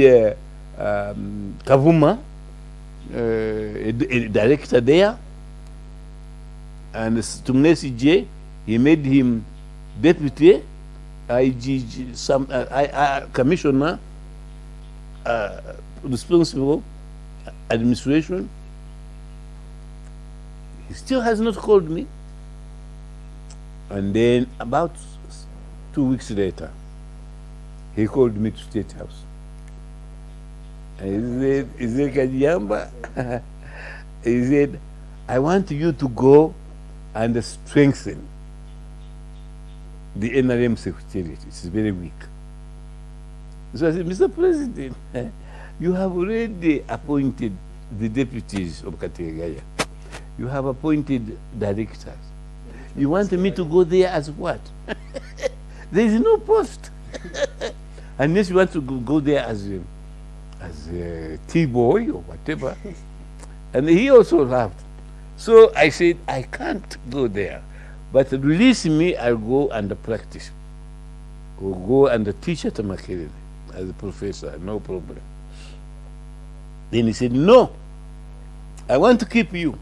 Kavuma a director there. And Tumnesi J, he made him deputy, commissioner, responsible administration. He still has not called me. And then about 2 weeks later, he called me to State House. And he said, is it Kanyeihamba? He said, I want you to go and strengthen the NRM Secretariat. It's very weak. So I said, Mr. President, you have already appointed the deputies of Kategaya. You have appointed directors. You want me to go there as what? There is no post. Unless you want to go there as as a T-boy or whatever. And he also laughed. So I said, I can't go there. But release me, I'll go and practice. Or go and teach at Makerere as a professor, no problem. Then he said, no, I want to keep you.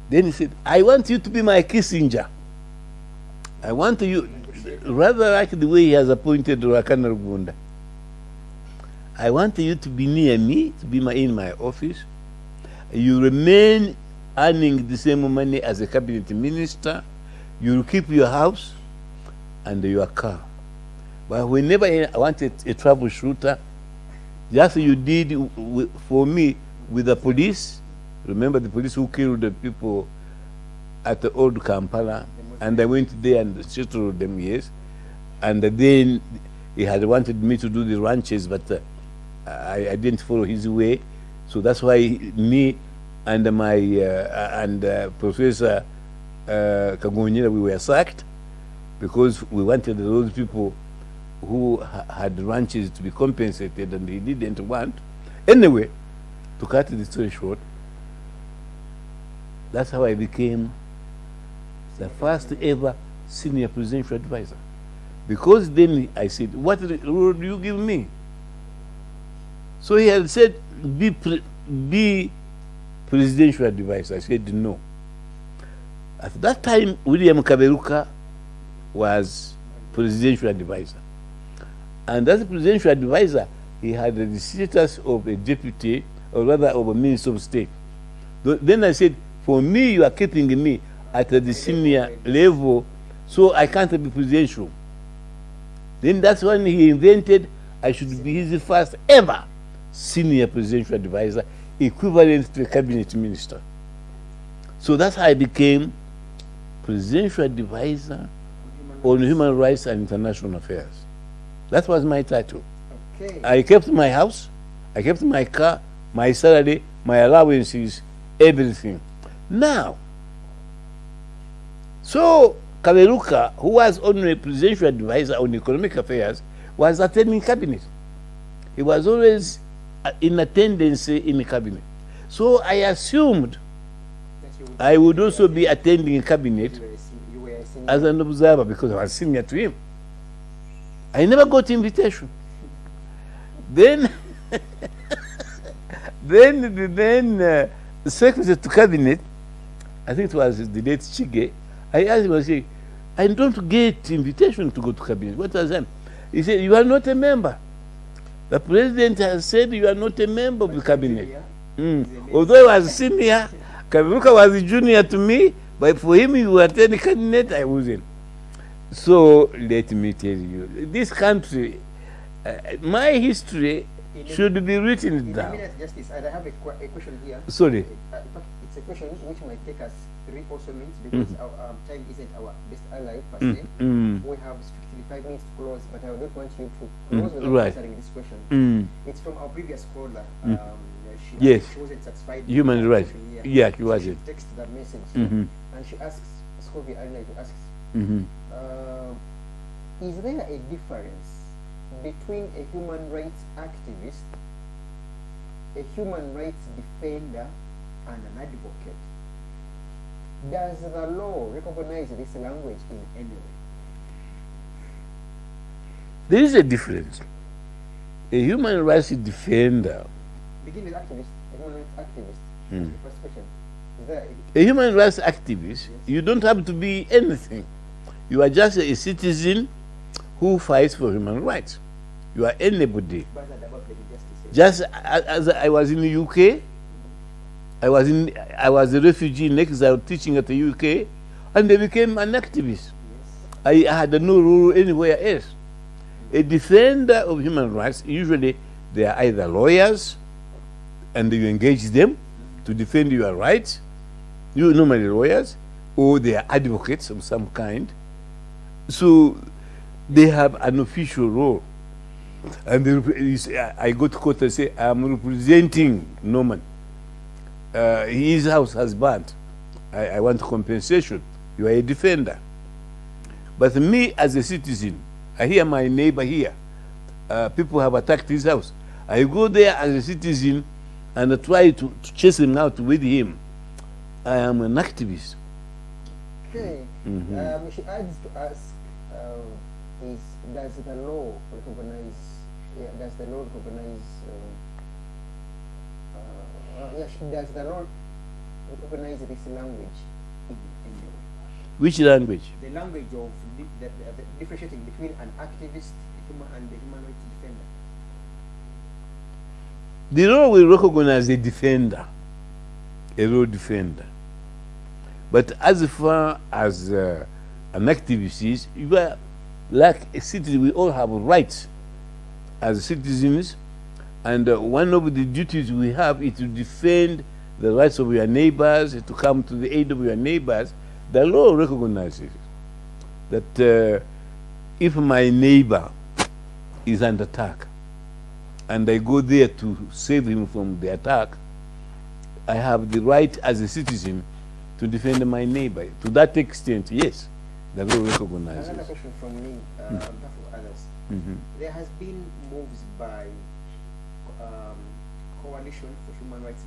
Then he said, I want you to be my Kissinger. I want you, rather like the way he has appointed Rakana Rugunda. I want you to be near me, to be in my office. You remain earning the same money as a cabinet minister. You'll keep your house and your car. But whenever I wanted a troubleshooter, just you did for me with the police. Remember the police who killed the people at the old Kampala, and I went there and settled them, yes. And then he had wanted me to do the ranches, but I didn't follow his way. So that's why me and my Professor Kagonyera, we were sacked because we wanted those people who had ranches to be compensated, and he didn't want. Anyway, to cut the story short, that's how I became the first ever senior presidential advisor. Because then I said, what role do you give me? So he had said, be presidential advisor. I said no. At that time, William Kaberuka was presidential advisor. And as a presidential advisor, he had the status of a deputy, or rather of a minister of state. Then I said, for me, you are keeping me at the senior level, so I can't be presidential. Then that's when he invented I should be his first ever senior presidential advisor, equivalent to a cabinet minister. So that's how I became presidential advisor on human rights and international affairs. That was my title. Okay. I kept my house, I kept my car, my salary, my allowances, everything. Now, so Kaberuka, who was only presidential advisor on economic affairs, was attending cabinet. He was always in attendance in cabinet. So I assumed I would also be attending cabinet as an observer because I was senior to him. I never got invitation. Then, the secretary to cabinet, I think it was the late Chige, I asked him, I said, I don't get invitation to go to cabinet. What was that? He said, you are not a member. The president has said you are not a member of the cabinet. Although I was senior, Kaberuka was a junior to me, but for him, you were attending cabinet, I wasn't. So let me tell you, this country, my history should be written down. Justice, I have a question here. Sorry. In fact, it's a question which might take us 3 also minutes because our time isn't our best ally per se. We have strictly 5 minutes to close, but I don't want you to close without answering this question. It's from our previous caller. Yes. She wasn't satisfied. Human rights. Yeah, she wasn't. She texted that message. And she asks, Scovie Arena asks, is there a difference between a human rights activist, a human rights defender, and an advocate? Does the law recognize this language in any way? There is a difference. A human rights defender. Begin with activist, a human rights activist. That's the first question. Is there a human rights activist, you don't have to be anything. You are just a citizen who fights for human rights. You are anybody. Just as I was in the UK, I was a refugee in exile teaching at the UK, and I became an activist. I had no role anywhere else. A defender of human rights, usually they are either lawyers, and you engage them to defend your rights, you normally lawyers, or they are advocates of some kind. So they have an official role. And I go to court and say, I'm representing Norman. His house has burnt. I want compensation. You are a defender. But me as a citizen, I hear my neighbor here. People have attacked his house. I go there as a citizen and I try to chase him out with him. I am an activist. Okay. She adds to ask, does the law recognize does the law recognize this language in the law? Which language? The language of the differentiating between an activist and the human rights defender. The law will recognize a defender, a law defender. But as far as an activist is, you are like a citizen. We all have rights as citizens, and one of the duties we have is to defend the rights of your neighbors, to come to the aid of your neighbors. The law recognizes that if my neighbor is under attack and I go there to save him from the attack, I have the right as a citizen to defend my neighbor. To that extent, yes, the law recognizes. Another question from me on behalf of others. There has been moves by Coalition for Human Rights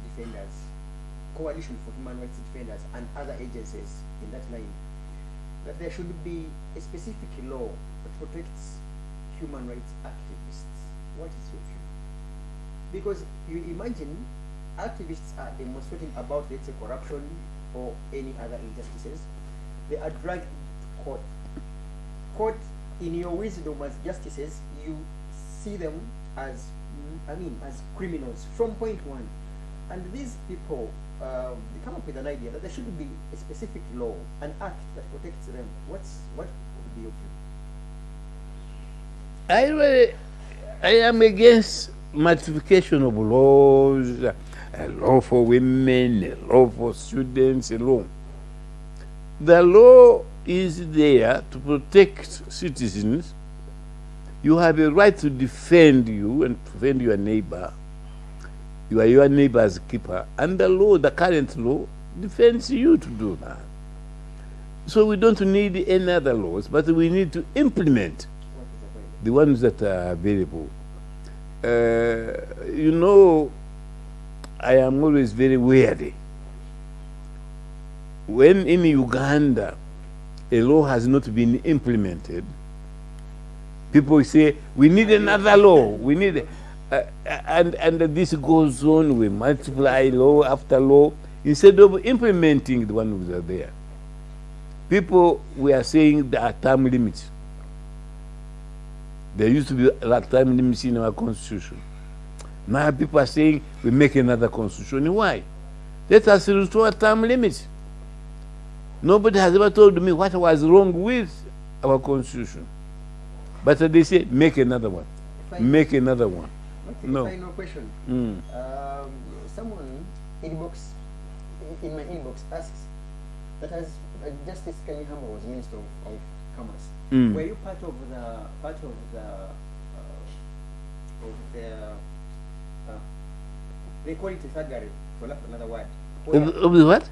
Defenders, and other agencies in that line, that there should be a specific law that protects human rights activists. What is your view? Because you imagine activists are demonstrating about, let's say, corruption or any other injustices. They are dragged to court. Court, in your wisdom as justices, you see them as, as criminals from point one. And these people, they come up with an idea that there should be a specific law, an act that protects them. What would be your view? I am against multiplication of laws, a law for women, a law for students, a law. The law is there to protect citizens. You have a right to defend you and defend your neighbor. You are your neighbor's keeper. And the law, the current law, defends you to do that. So we don't need any other laws, but we need to implement the ones that are available. I am always very wary. When in Uganda a law has not been implemented, people say, we need another law, we need, and this goes on, we multiply law after law, instead of implementing the ones that are there. People were saying there are term limits. There used to be a lot of time limits in our constitution. Now people are saying we make another constitution. Why? Let us restore term limits. Nobody has ever told me what was wrong with our constitution. But they say make another one. Make another one. Okay, no. Final question. Someone in my inbox asks that as Justice Kanyeihamba was Minister of Commerce, were you part of the they call it a thuggery, for lack of another word. Of the what?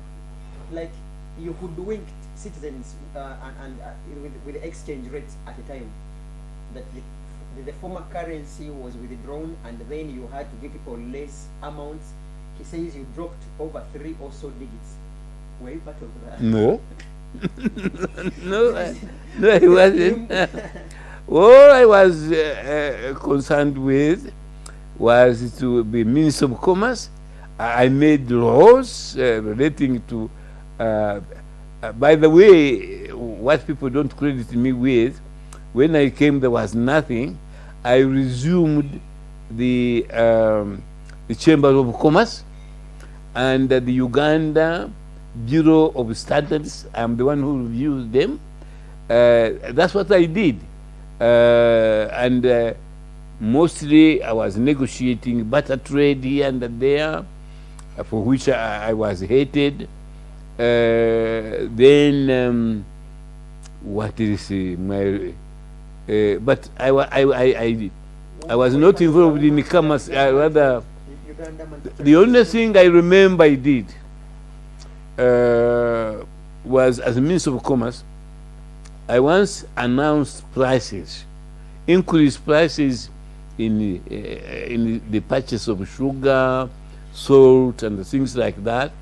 Like you hoodwinked citizens with the exchange rates at the time, that the former currency was withdrawn and then you had to give people less amounts. He says you dropped over 3 or so digits. Were you part of that? No. No, I wasn't. All I was concerned with was to be Minister of Commerce. I made laws relating to, by the way, what people don't credit me with, when I came there was nothing. I resumed the Chamber of Commerce and the Uganda Bureau of Standards. I'm the one who reviews them. That's what I did. And mostly I was negotiating better trade here and there, for which I was hated. Then what is my? But I was not involved in commerce. Rather, the only thing I remember I did was, as a Minister of Commerce, I once announced prices, increased prices in the purchase of sugar, salt, and things like that,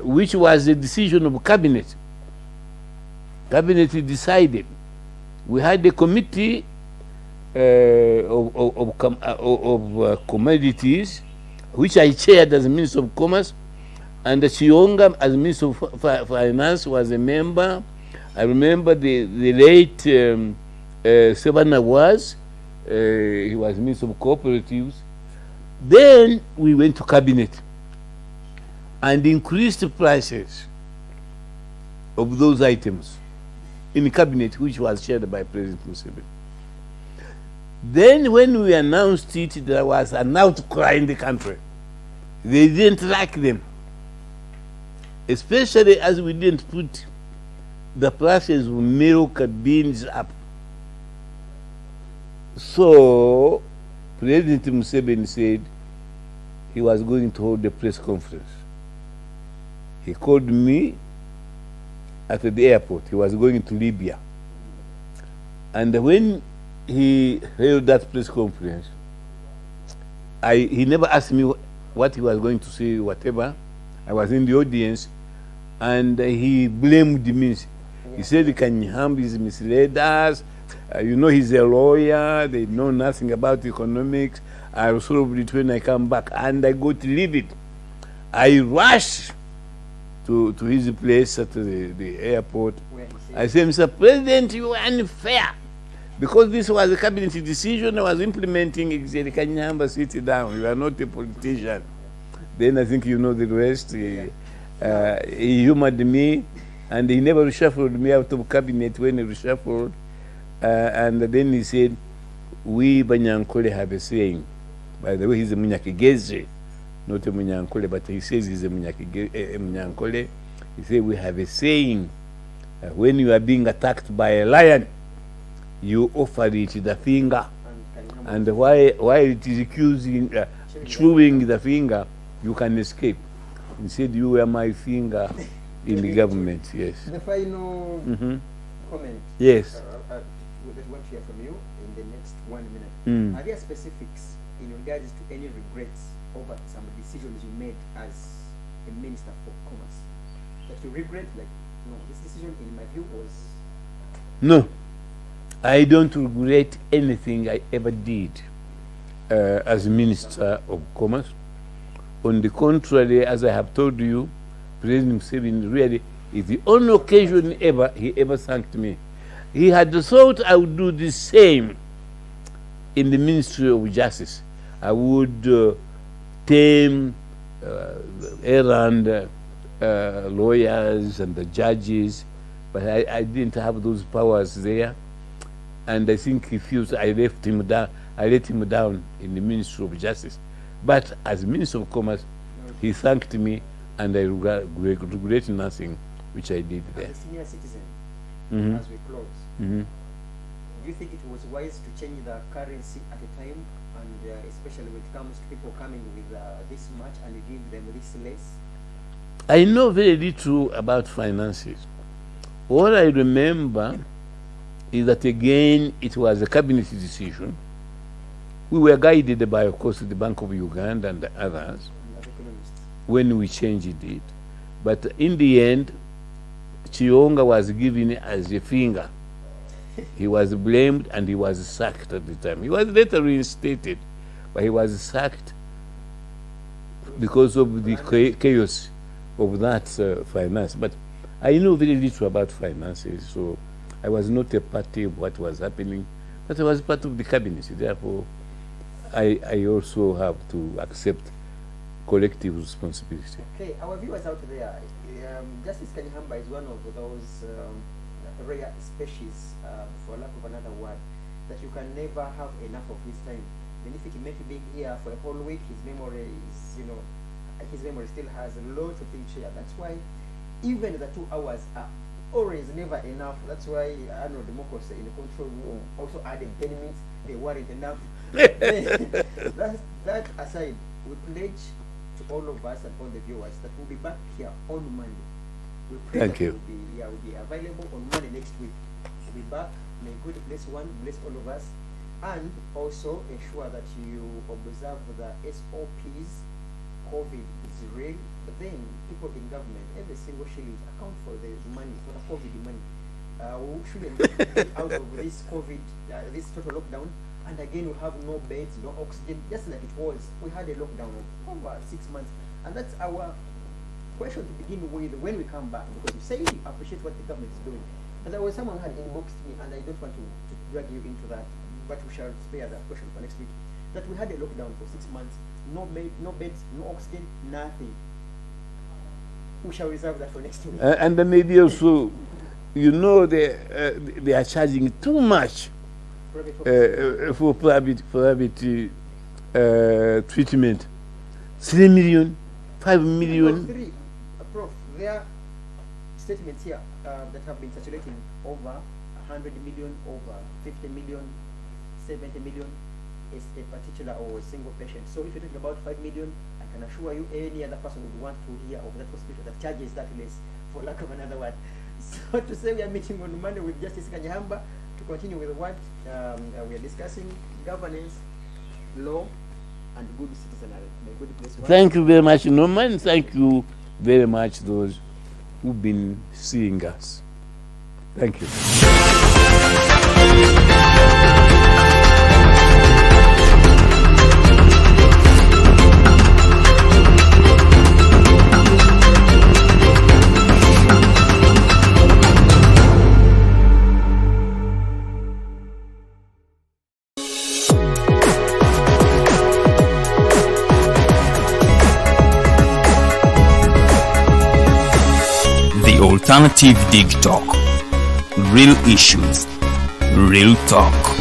which was a decision of cabinet. Cabinet decided. We had a committee of commodities, which I chaired as Minister of Commerce, and Chiyonga as Minister of Finance was a member. I remember the late Sebana was, he was Minister of Cooperatives. Then we went to cabinet and increased the prices of those items in the cabinet, which was chaired by President Museveni. Then when we announced it, there was an outcry in the country. They didn't like them, especially as we didn't put the prices of milk and beans up. So President Museveni said he was going to hold a press conference. He called me at the airport. He was going to Libya. And when he held that press conference, he never asked me what he was going to say, whatever. I was in the audience, and he blamed me. He said Kanyeihamba is misled us. He's a lawyer. They know nothing about economics. I'll solve it when I come back. And I got to leave it. I rushed to his place at the airport. I said, Mr. President, you are unfair. Because this was a cabinet decision I was implementing. He said, Kanyeihamba, sit down. You are not a politician. Then I think you know the rest. He humored me, and he never reshuffled me out of cabinet when he reshuffled. And then he said, we Banyankole have a saying. By the way, he's a Munyakigeze, not a Munyankole, but he says he's a Munyankole. He said, we have a saying, when you are being attacked by a lion, you offer it the finger. And while it is chewing the finger, you can escape. He said, you were my finger in the government, yes. The final comment. Yes. We want to hear from you in the next 1 minute. Are there specifics in regards to any regrets over some decisions you made as a Minister for Commerce that you regret, like, no, this decision in my view was... No, I don't regret anything I ever did as Minister of Commerce. On the contrary, as I have told you, President Museveni really is the only occasion he ever thanked me. He had thought I would do the same in the Ministry of Justice. I would tame errand lawyers and the judges, but I didn't have those powers there. And I think he feels I let him down in the Ministry of Justice. But as Minister of Commerce, he thanked me, and I regret nothing which I did there. As a senior citizen, as we close, do you think it was wise to change the currency at a time, and especially when it comes to people coming with this much and you give them this less? I know very little about finances. All I remember is that, again, it was a cabinet decision. We were guided by, of course, the Bank of Uganda and others when we changed it. But in the end, Chiyonga was given as a finger. He was blamed and he was sacked at the time. He was later reinstated, but he was sacked because of the chaos of that finance. But I know very little about finances, so I was not a party of what was happening, but I was part of the cabinet. Therefore, I also have to accept collective responsibility. Okay, our viewers out there, Justice Kanyeihamba is one of those rare species, for lack of another word, that you can never have enough of his time. Even if it may be here for a whole week, his memory is, his memory still has lots of things shared. That's why even the 2 hours are always never enough. That's why Arnold Mokose in the control room also added 10 minutes. They weren't enough. That aside, we pledge to all of us and all the viewers that we'll be back here on Monday. We pray Thank that you. We'll be available on Monday next week. We'll be back. May God bless one, bless all of us. and also ensure that you observe the SOPs. COVID is real, but then people in government, every single shilling account for the money, for the COVID money. We shouldn't get out of this COVID, this total lockdown, and again we have no beds, no oxygen, just like it was. We had a lockdown of over 6 months, and that's our question to begin with when we come back, because you say you appreciate what the government is doing. And there was someone who had inboxed me, and I don't want to drag you into that, but we shall spare that question for next week. That we had a lockdown for 6 months, no beds, no oxygen, nothing. We shall reserve that for next week. And then maybe also, you know, they are charging too much for private treatment. 3 million, 5 million. Prof, there are statements here that have been circulating over 100 million, over 50 million, 70 million is a particular or a single patient. So if you're talking about 5 million, I can assure you any other person would want to hear of that hospital that charges that less, for lack of another word. So to say we are meeting on Monday with Justice Kanyeihamba to continue with what we are discussing: governance, law, and good citizenry. Good place. Thank you very much, Norman. Thank you very much, those who've been seeing us. Thank you. Alternative Dig Talk. Real issues, real talk.